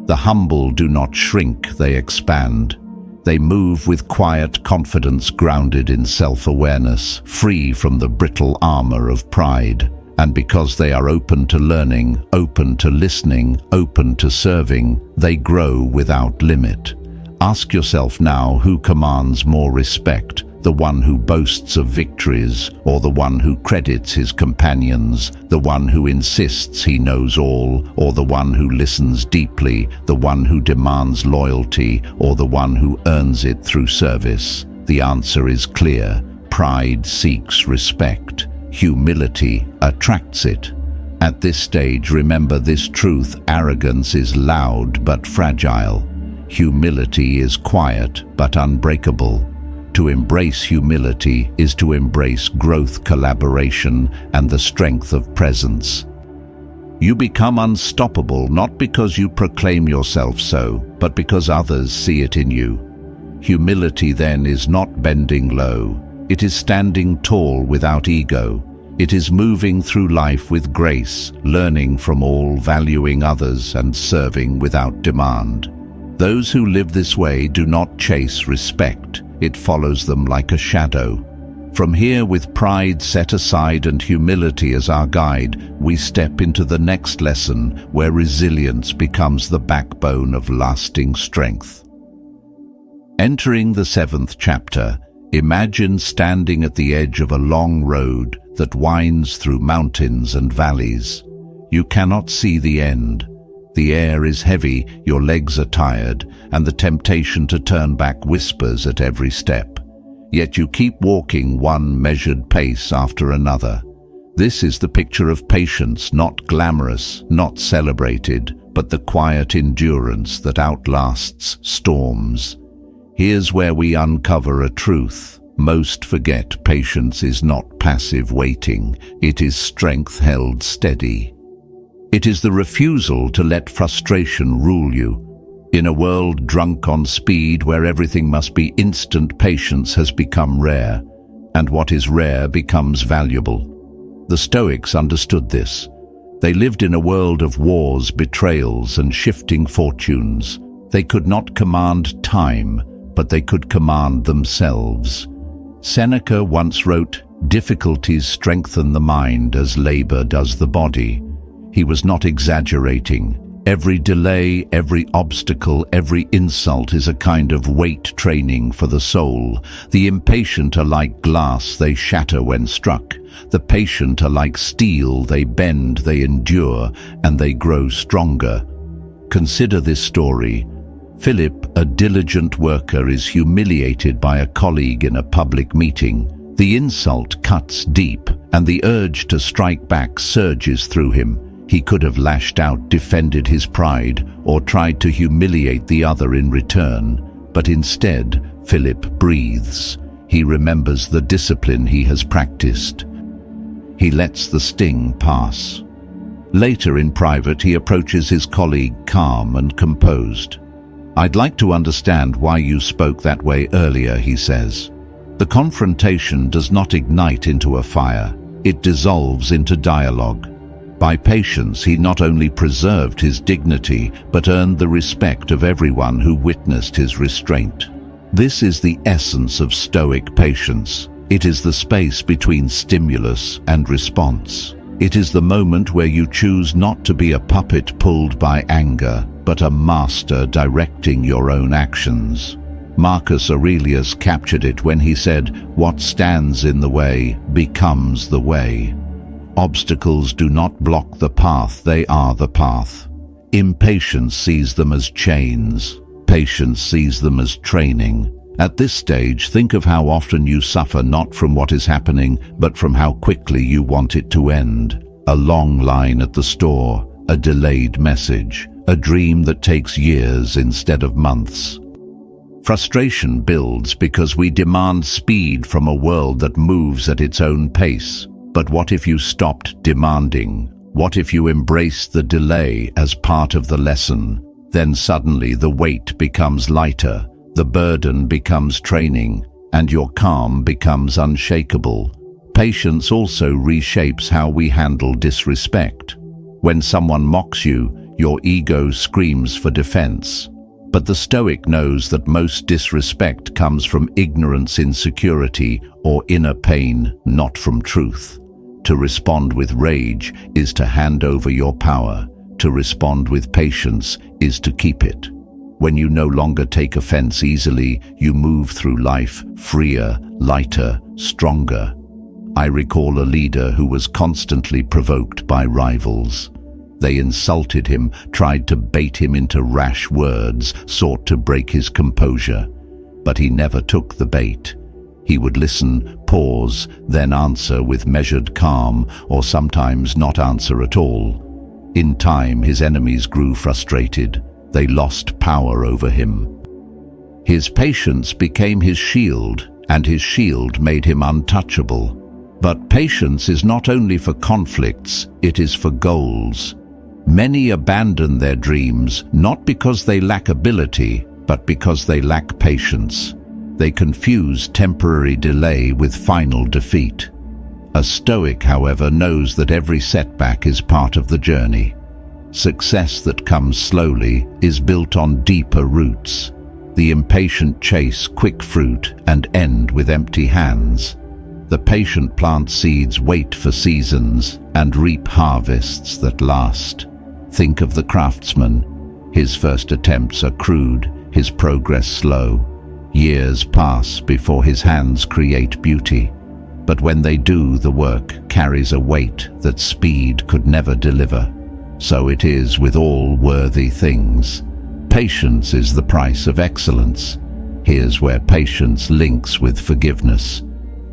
A: The humble do not shrink, they expand. They move with quiet confidence grounded in self-awareness, free from the brittle armor of pride. And because they are open to learning, open to listening, open to serving, they grow without limit. Ask yourself now, who commands more respect? The one who boasts of victories, or the one who credits his companions, the one who insists he knows all, or the one who listens deeply, the one who demands loyalty, or the one who earns it through service? The answer is clear. Pride seeks respect. Humility attracts it. At this stage, remember this truth: arrogance is loud but fragile. Humility is quiet but unbreakable. To embrace humility is to embrace growth, collaboration, and the strength of presence. You become unstoppable not because you proclaim yourself so, but because others see it in you. Humility then is not bending low. It is standing tall without ego. It is moving through life with grace, learning from all, valuing others, and serving without demand. Those who live this way do not chase respect. It follows them like a shadow. From here, with pride set aside and humility as our guide, we step into the next lesson, where resilience becomes the backbone of lasting strength. Entering the 7th chapter, imagine standing at the edge of a long road that winds through mountains and valleys. You cannot see the end. The air is heavy, your legs are tired, and the temptation to turn back whispers at every step. Yet you keep walking, one measured pace after another. This is the picture of patience, not glamorous, not celebrated, but the quiet endurance that outlasts storms. Here's where we uncover a truth. Most forget patience is not passive waiting. It is strength held steady. It is the refusal to let frustration rule you. In a world drunk on speed, where everything must be instant, patience has become rare, and what is rare becomes valuable. The Stoics understood this. They lived in a world of wars, betrayals, and shifting fortunes. They could not command time, but they could command themselves. Seneca once wrote, "Difficulties strengthen the mind as labor does the body." He was not exaggerating. Every delay, every obstacle, every insult is a kind of weight training for the soul. The impatient are like glass, they shatter when struck. The patient are like steel, they bend, they endure, and they grow stronger. Consider this story. Philip, a diligent worker, is humiliated by a colleague in a public meeting. The insult cuts deep, and the urge to strike back surges through him. He could have lashed out, defended his pride, or tried to humiliate the other in return. But instead, Philip breathes. He remembers the discipline he has practiced. He lets the sting pass. Later in private, he approaches his colleague calm and composed. "I'd like to understand why you spoke that way earlier," he says. The confrontation does not ignite into a fire. It dissolves into dialogue. By patience, he not only preserved his dignity, but earned the respect of everyone who witnessed his restraint. This is the essence of Stoic patience. It is the space between stimulus and response. It is the moment where you choose not to be a puppet pulled by anger, but a master directing your own actions. Marcus Aurelius captured it when he said, "What stands in the way becomes the way." Obstacles do not block the path, they are the path. Impatience sees them as chains. Patience sees them as training. At this stage, think of how often you suffer not from what is happening, but from how quickly you want it to end. A long line at the store, a delayed message, a dream that takes years instead of months. Frustration builds because we demand speed from a world that moves at its own pace. But what if you stopped demanding? What if you embraced the delay as part of the lesson? Then suddenly the weight becomes lighter, the burden becomes training, and your calm becomes unshakable. Patience also reshapes how we handle disrespect. When someone mocks you, your ego screams for defense. But the Stoic knows that most disrespect comes from ignorance, insecurity, or inner pain, not from truth. To respond with rage is to hand over your power. To respond with patience is to keep it. When you no longer take offense easily, you move through life freer, lighter, stronger. I recall a leader who was constantly provoked by rivals. They insulted him, tried to bait him into rash words, sought to break his composure. But he never took the bait. He would listen, pause, then answer with measured calm, or sometimes not answer at all. In time, his enemies grew frustrated. They lost power over him. His patience became his shield, and his shield made him untouchable. But patience is not only for conflicts, it is for goals. Many abandon their dreams not because they lack ability, but because they lack patience. They confuse temporary delay with final defeat. A Stoic, however, knows that every setback is part of the journey. Success that comes slowly is built on deeper roots. The impatient chase quick fruit and end with empty hands. The patient plant seeds, wait for seasons, and reap harvests that last. Think of the craftsman. His first attempts are crude, his progress slow. Years pass before his hands create beauty. But when they do, the work carries a weight that speed could never deliver. So it is with all worthy things. Patience is the price of excellence. Here's where patience links with forgiveness.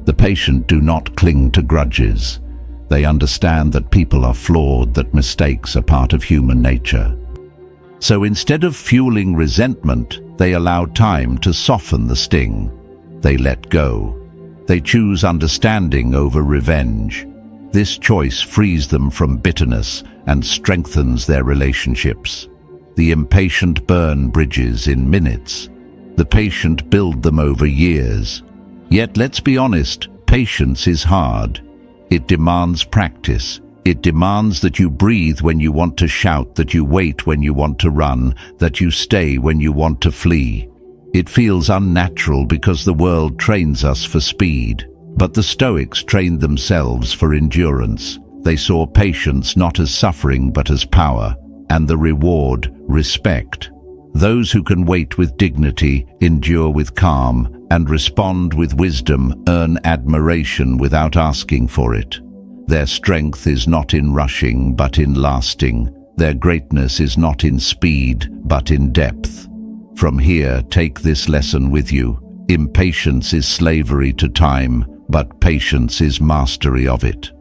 A: The patient do not cling to grudges. They understand that people are flawed, that mistakes are part of human nature. So instead of fueling resentment, they allow time to soften the sting. They let go. They choose understanding over revenge. This choice frees them from bitterness and strengthens their relationships. The impatient burn bridges in minutes. The patient build them over years. Yet let's be honest, patience is hard. It demands practice. It demands that you breathe when you want to shout, that you wait when you want to run, that you stay when you want to flee. It feels unnatural because the world trains us for speed. But the Stoics trained themselves for endurance. They saw patience not as suffering but as power, and the reward, respect. Those who can wait with dignity, endure with calm, and respond with wisdom earn admiration without asking for it. Their strength is not in rushing but in lasting. Their greatness is not in speed but in depth. From here, take this lesson with you. Impatience is slavery to time, but patience is mastery of it.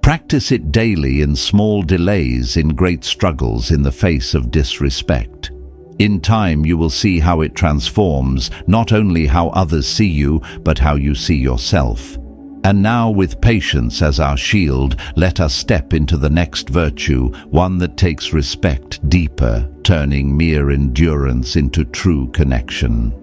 A: Practice it daily in small delays, in great struggles, in the face of disrespect. In time, you will see how it transforms not only how others see you, but how you see yourself. And now, with patience as our shield, let us step into the next virtue, one that takes respect deeper, turning mere endurance into true connection.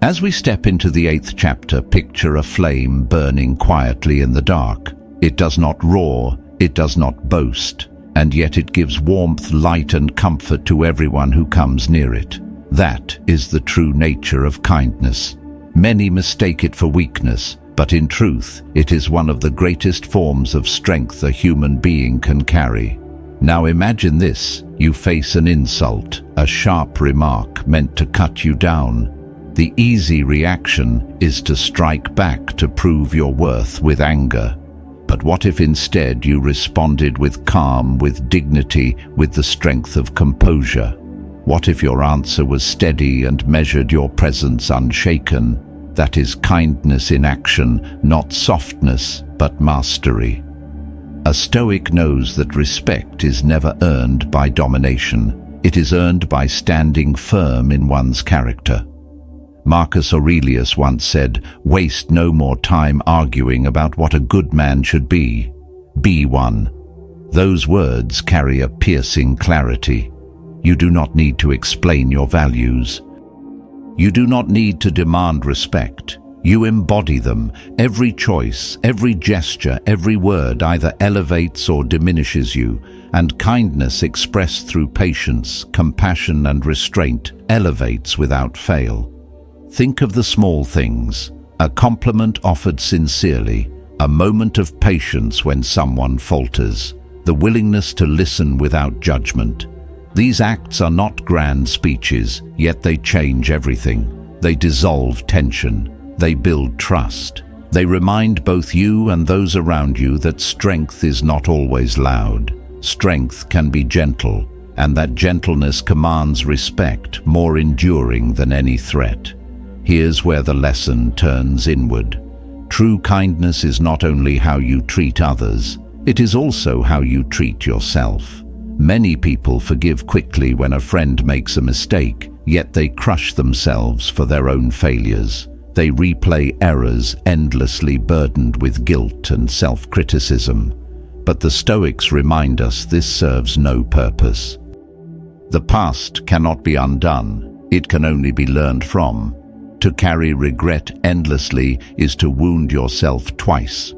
A: As we step into the 8th chapter, picture a flame burning quietly in the dark. It does not roar, it does not boast, and yet it gives warmth, light, and comfort to everyone who comes near it. That is the true nature of kindness. Many mistake it for weakness, but in truth, it is one of the greatest forms of strength a human being can carry. Now imagine this: you face an insult, a sharp remark meant to cut you down. The easy reaction is to strike back, to prove your worth with anger. But what if instead you responded with calm, with dignity, with the strength of composure? What if your answer was steady and measured, your presence unshaken? That is kindness in action, not softness, but mastery. A Stoic knows that respect is never earned by domination. It is earned by standing firm in one's character. Marcus Aurelius once said, "Waste no more time arguing about what a good man should be. Be one." Those words carry a piercing clarity. You do not need to explain your values. You do not need to demand respect. You embody them. Every choice, every gesture, every word either elevates or diminishes you, and kindness expressed through patience, compassion, and restraint elevates without fail. Think of the small things: a compliment offered sincerely, a moment of patience when someone falters, the willingness to listen without judgment. These acts are not grand speeches, yet they change everything. They dissolve tension. They build trust. They remind both you and those around you that strength is not always loud. Strength can be gentle, and that gentleness commands respect, more enduring than any threat. Here's where the lesson turns inward. True kindness is not only how you treat others, it is also how you treat yourself. Many people forgive quickly when a friend makes a mistake, yet they crush themselves for their own failures. They replay errors, endlessly burdened with guilt and self-criticism. But the Stoics remind us this serves no purpose. The past cannot be undone, it can only be learned from. To carry regret endlessly is to wound yourself twice.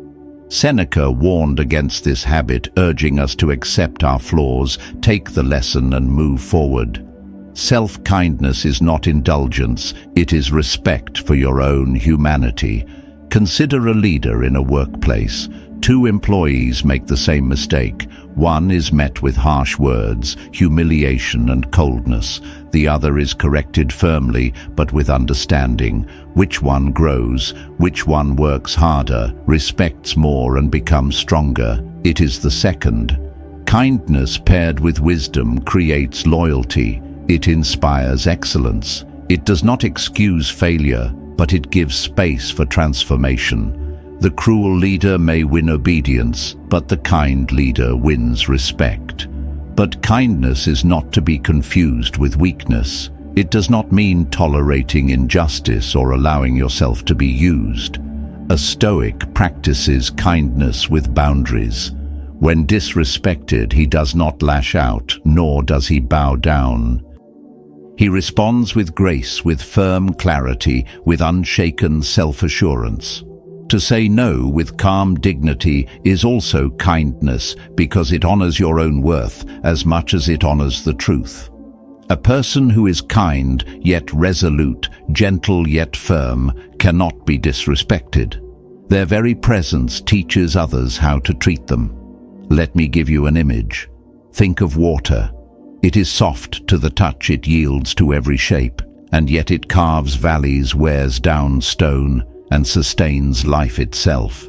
A: Seneca warned against this habit, urging us to accept our flaws, take the lesson, and move forward. Self-kindness is not indulgence, it is respect for your own humanity. Consider a leader in a workplace. Two employees make the same mistake. One is met with harsh words, humiliation, and coldness. The other is corrected firmly, but with understanding. Which one grows? Which one works harder, respects more, and becomes stronger? It is the second. Kindness paired with wisdom creates loyalty. It inspires excellence. It does not excuse failure, but it gives space for transformation. The cruel leader may win obedience, but the kind leader wins respect. But kindness is not to be confused with weakness. It does not mean tolerating injustice or allowing yourself to be used. A Stoic practices kindness with boundaries. When disrespected, he does not lash out, nor does he bow down. He responds with grace, with firm clarity, with unshaken self-assurance. To say no with calm dignity is also kindness, because it honors your own worth as much as it honors the truth. A person who is kind yet resolute, gentle yet firm, cannot be disrespected. Their very presence teaches others how to treat them. Let me give you an image. Think of water. It is soft to the touch, it yields to every shape, and yet it carves valleys, wears down stone, and sustains life itself.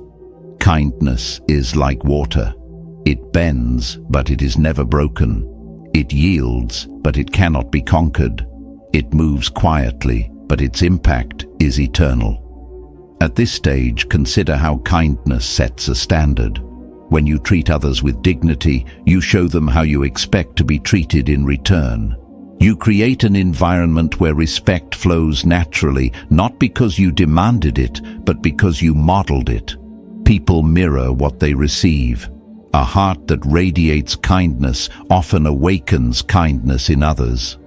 A: Kindness is like water. It bends, but it is never broken. It yields, but it cannot be conquered. It moves quietly, but its impact is eternal. At this stage, consider how kindness sets a standard. When you treat others with dignity, you show them how you expect to be treated in return. You create an environment where respect flows naturally, not because you demanded it, but because you modeled it. People mirror what they receive. A heart that radiates kindness often awakens kindness in others.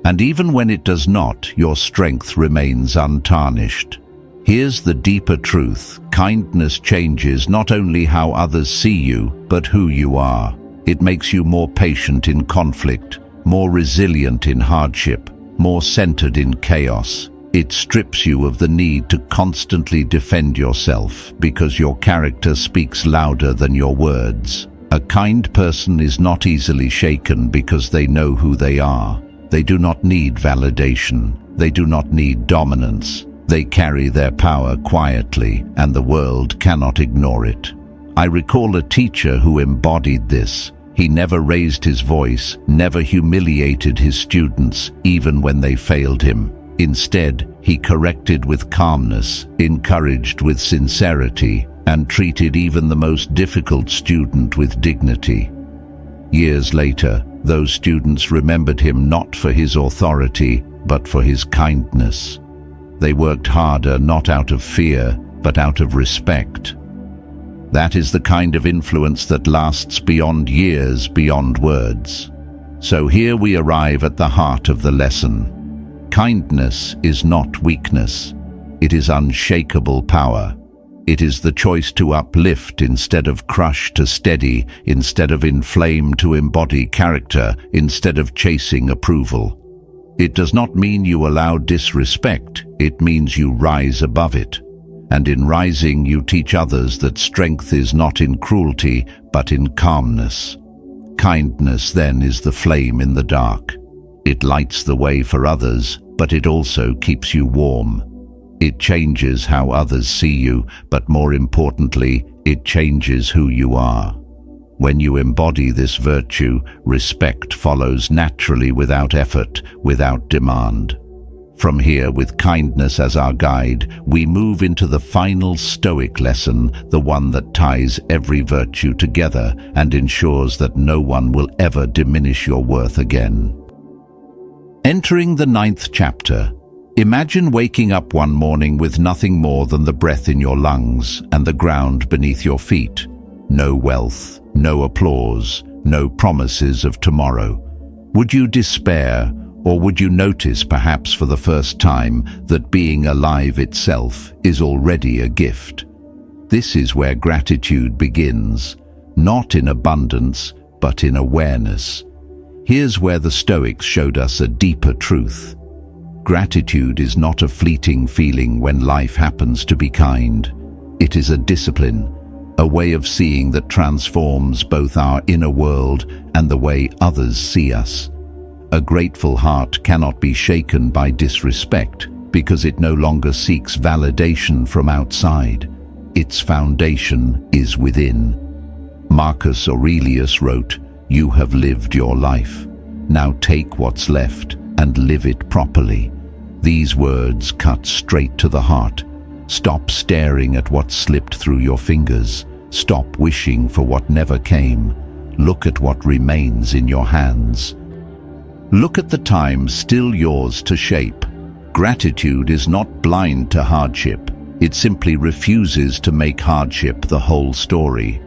A: And even when it does not, your strength remains untarnished. Here's the deeper truth. Kindness changes not only how others see you, but who you are. It makes you more patient in conflict, more resilient in hardship, more centered in chaos. It strips you of the need to constantly defend yourself, because your character speaks louder than your words. A kind person is not easily shaken because they know who they are. They do not need validation. They do not need dominance. They carry their power quietly, and the world cannot ignore it. I recall a teacher who embodied this. He never raised his voice, never humiliated his students, even when they failed him. Instead, he corrected with calmness, encouraged with sincerity, and treated even the most difficult student with dignity. Years later, those students remembered him not for his authority, but for his kindness. They worked harder not out of fear, but out of respect. That is the kind of influence that lasts beyond years, beyond words. So here we arrive at the heart of the lesson. Kindness is not weakness. It is unshakable power. It is the choice to uplift instead of crush, to steady instead of inflame, to embody character instead of chasing approval. It does not mean you allow disrespect. It means you rise above it. And in rising, you teach others that strength is not in cruelty, but in calmness. Kindness, then, is the flame in the dark. It lights the way for others, but it also keeps you warm. It changes how others see you, but more importantly, it changes who you are. When you embody this virtue, respect follows naturally, without effort, without demand. From here, with kindness as our guide, we move into the final Stoic lesson, the one that ties every virtue together and ensures that no one will ever diminish your worth again. Entering the 9th chapter, imagine waking up one morning with nothing more than the breath in your lungs and the ground beneath your feet. No wealth, no applause, no promises of tomorrow. Would you despair? Or would you notice, perhaps for the first time, that being alive itself is already a gift? This is where gratitude begins, not in abundance, but in awareness. Here's where the Stoics showed us a deeper truth. Gratitude is not a fleeting feeling when life happens to be kind. It is a discipline, a way of seeing that transforms both our inner world and the way others see us. A grateful heart cannot be shaken by disrespect because it no longer seeks validation from outside. Its foundation is within. Marcus Aurelius wrote, "You have lived your life. Now take what's left and live it properly." These words cut straight to the heart. Stop staring at what slipped through your fingers. Stop wishing for what never came. Look at what remains in your hands. Look at the time still yours to shape. Gratitude is not blind to hardship. It simply refuses to make hardship the whole story.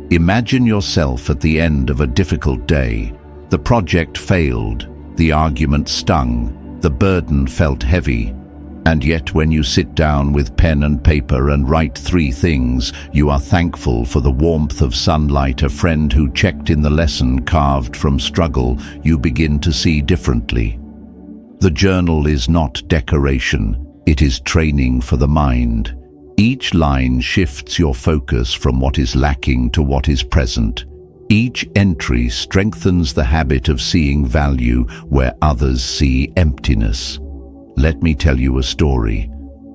A: Imagine yourself at the end of a difficult day. The project failed, the argument stung, the burden felt heavy. And yet when you sit down with pen and paper and write 3 things, you are thankful for the warmth of sunlight, a friend who checked in the lesson carved from struggle, you begin to see differently. The journal is not decoration, it is training for the mind. Each line shifts your focus from what is lacking to what is present. Each entry strengthens the habit of seeing value where others see emptiness. Let me tell you a story.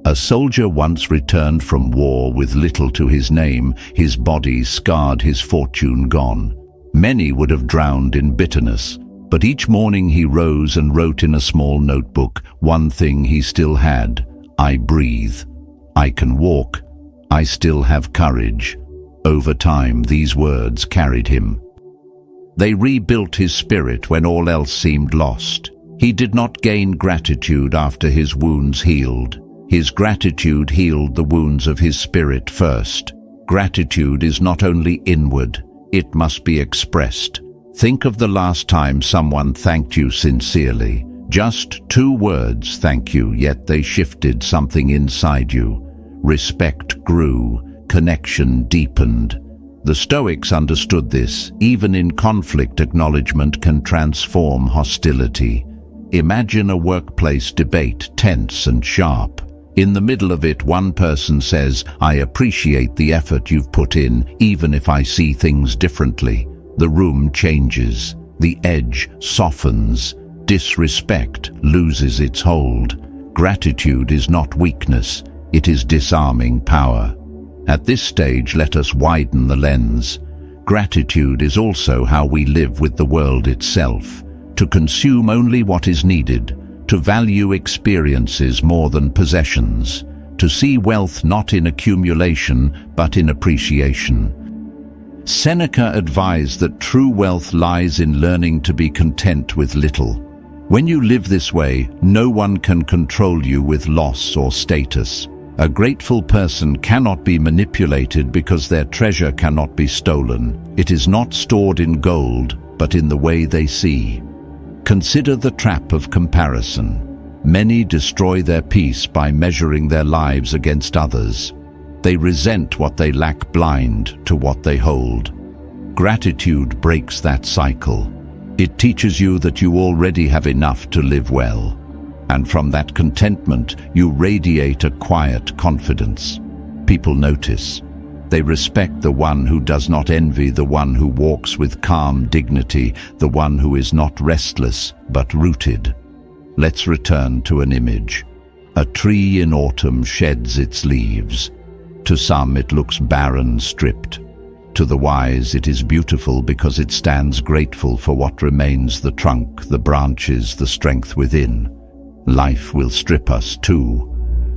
A: A soldier once returned from war with little to his name, his body scarred, his fortune gone. Many would have drowned in bitterness, but each morning he rose and wrote in a small notebook one thing he still had: I breathe. I can walk. I still have courage. Over time, these words carried him. They rebuilt his spirit when all else seemed lost. He did not gain gratitude after his wounds healed. His gratitude healed the wounds of his spirit first. Gratitude is not only inward, it must be expressed. Think of the last time someone thanked you sincerely. Just 2 words, thank you, yet they shifted something inside you. Respect grew, connection deepened. The Stoics understood this. Even in conflict, acknowledgement can transform hostility. Imagine a workplace debate, tense and sharp. In the middle of it, one person says, "I appreciate the effort you've put in, even if I see things differently." The room changes. The edge softens. Disrespect loses its hold. Gratitude is not weakness. It is disarming power. At this stage, let us widen the lens. Gratitude is also how we live with the world itself, to consume only what is needed, to value experiences more than possessions, to see wealth not in accumulation but in appreciation. Seneca advised that true wealth lies in learning to be content with little. When you live this way, no one can control you with loss or status. A grateful person cannot be manipulated because their treasure cannot be stolen. It is not stored in gold, but in the way they see. Consider the trap of comparison. Many destroy their peace by measuring their lives against others. They resent what they lack, blind to what they hold. Gratitude breaks that cycle. It teaches you that you already have enough to live well. And from that contentment, you radiate a quiet confidence. People notice. They respect the one who does not envy, the one who walks with calm dignity, the one who is not restless but rooted. Let's return to an image. A tree in autumn sheds its leaves. To some it looks barren, stripped. To the wise it is beautiful because it stands grateful for what remains: the trunk, the branches, the strength within. Life will strip us too,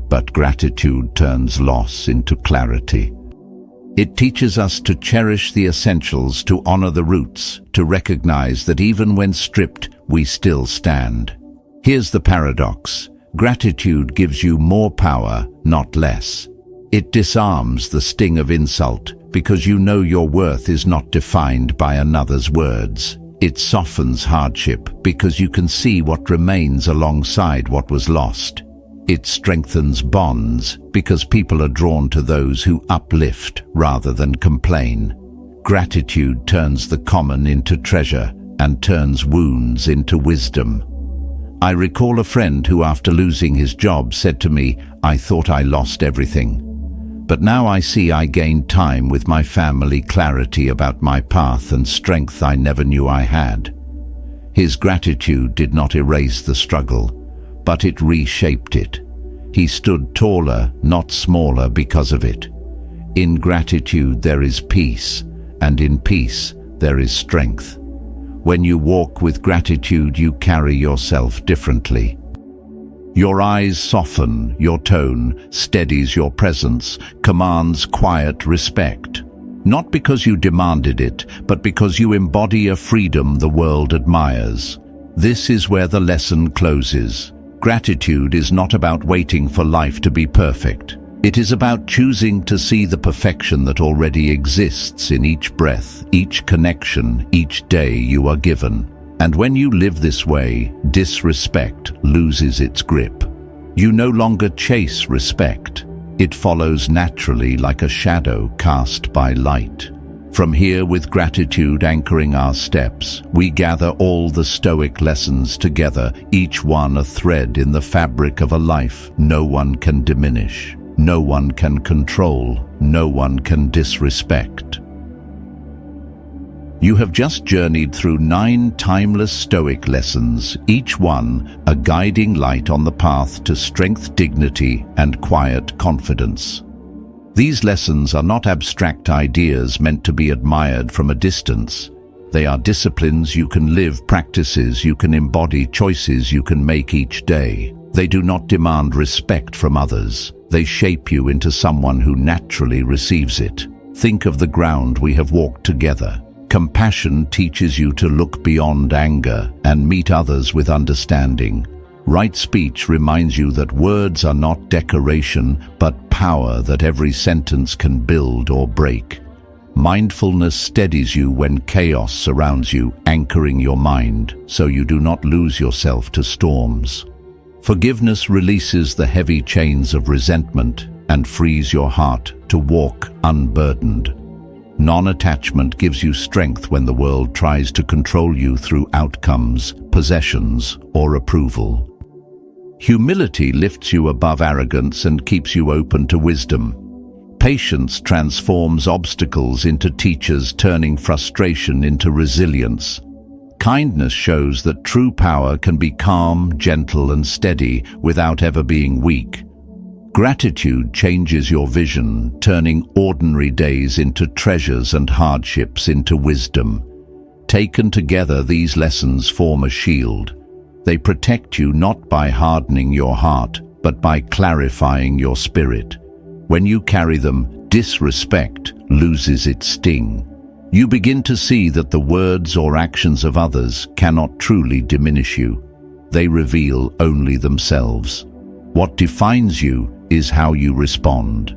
A: but gratitude turns loss into clarity. It teaches us to cherish the essentials, to honor the roots, to recognize that even when stripped, we still stand. Here's the paradox. Gratitude gives you more power, not less. It disarms the sting of insult because you know your worth is not defined by another's words. It softens hardship because you can see what remains alongside what was lost. It strengthens bonds because people are drawn to those who uplift rather than complain. Gratitude turns the common into treasure and turns wounds into wisdom. I recall a friend who, after losing his job, said to me, "I thought I lost everything. But now I see I gained time with my family, clarity about my path, and strength I never knew I had." His gratitude did not erase the struggle, but it reshaped it. He stood taller, not smaller, because of it. In gratitude there is peace, and in peace there is strength. When you walk with gratitude, you carry yourself differently. Your eyes soften, your tone steadies your presence, commands quiet respect. Not because you demanded it, but because you embody a freedom the world admires. This is where the lesson closes. Gratitude is not about waiting for life to be perfect. It is about choosing to see the perfection that already exists in each breath, each connection, each day you are given. And when you live this way, disrespect loses its grip. You no longer chase respect. It follows naturally like a shadow cast by light. From here, with gratitude anchoring our steps, we gather all the Stoic lessons together, each one a thread in the fabric of a life no one can diminish, no one can control, no one can disrespect. You have just journeyed through 9 timeless Stoic lessons, each one a guiding light on the path to strength, dignity, and quiet confidence. These lessons are not abstract ideas meant to be admired from a distance. They are disciplines you can live, practices you can embody, choices you can make each day. They do not demand respect from others. They shape you into someone who naturally receives it. Think of the ground we have walked together. Compassion teaches you to look beyond anger and meet others with understanding. Right speech reminds you that words are not decoration, but power that every sentence can build or break. Mindfulness steadies you when chaos surrounds you, anchoring your mind so you do not lose yourself to storms. Forgiveness releases the heavy chains of resentment and frees your heart to walk unburdened. Non-attachment gives you strength when the world tries to control you through outcomes, possessions, or approval. Humility lifts you above arrogance and keeps you open to wisdom. Patience transforms obstacles into teachers, turning frustration into resilience. Kindness shows that true power can be calm, gentle, and steady without ever being weak. Gratitude changes your vision, turning ordinary days into treasures and hardships into wisdom. Taken together, these lessons form a shield. They protect you not by hardening your heart, but by clarifying your spirit. When you carry them, disrespect loses its sting. You begin to see that the words or actions of others cannot truly diminish you. They reveal only themselves. What defines you is how you respond.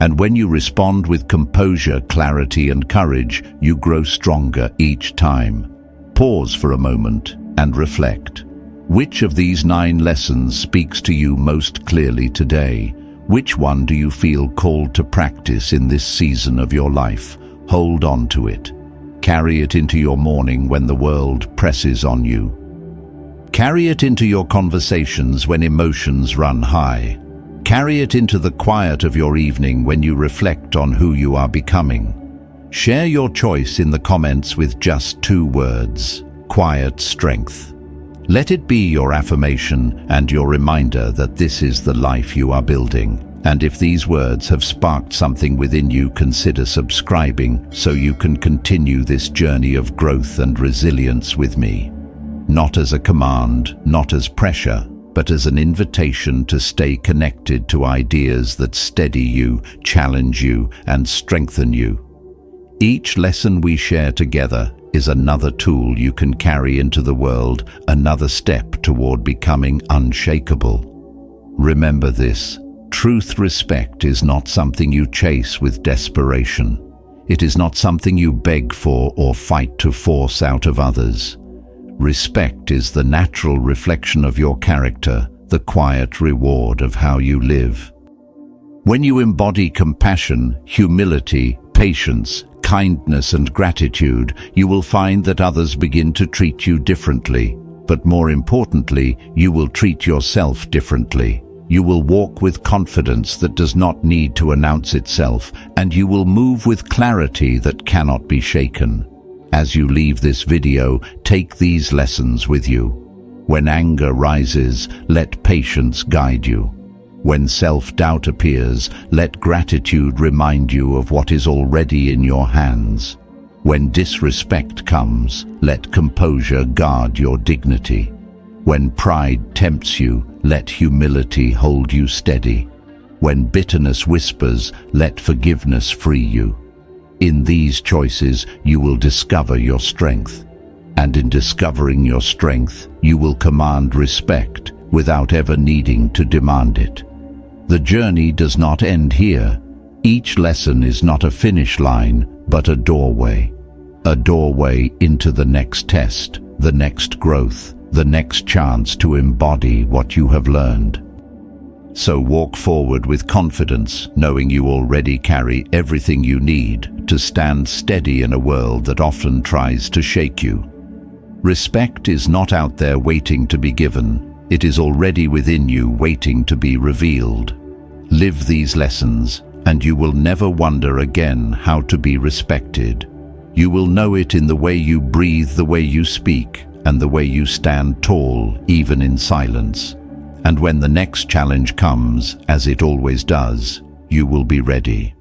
A: And when you respond with composure, clarity, and courage, you grow stronger each time. Pause for a moment and reflect. Which of these 9 lessons speaks to you most clearly today? Which one do you feel called to practice in this season of your life? Hold on to it. Carry it into your morning when the world presses on you. Carry it into your conversations when emotions run high. Carry it into the quiet of your evening when you reflect on who you are becoming. Share your choice in the comments with just 2 words: quiet strength. Let it be your affirmation and your reminder that this is the life you are building. And if these words have sparked something within you, consider subscribing so you can continue this journey of growth and resilience with me. Not as a command, not as pressure, but as an invitation to stay connected to ideas that steady you, challenge you, and strengthen you. Each lesson we share together is another tool you can carry into the world, another step toward becoming unshakable. Remember this: truth respect is not something you chase with desperation. It is not something you beg for or fight to force out of others. Respect is the natural reflection of your character, the quiet reward of how you live. When you embody compassion, humility, patience, kindness, and gratitude, you will find that others begin to treat you differently. But more importantly, you will treat yourself differently. You will walk with confidence that does not need to announce itself, and you will move with clarity that cannot be shaken. As you leave this video, take these lessons with you. When anger rises, let patience guide you. When self-doubt appears, let gratitude remind you of what is already in your hands. When disrespect comes, let composure guard your dignity. When pride tempts you, let humility hold you steady. When bitterness whispers, let forgiveness free you. In these choices, you will discover your strength. And in discovering your strength, you will command respect without ever needing to demand it. The journey does not end here. Each lesson is not a finish line, but a doorway. A doorway into the next test, the next growth, the next chance to embody what you have learned. So walk forward with confidence, knowing you already carry everything you need to stand steady in a world that often tries to shake you. Respect is not out there waiting to be given. It is already within you, waiting to be revealed. Live these lessons, and you will never wonder again how to be respected. You will know it in the way you breathe, the way you speak, and the way you stand tall, even in silence. And when the next challenge comes, as it always does, you will be ready.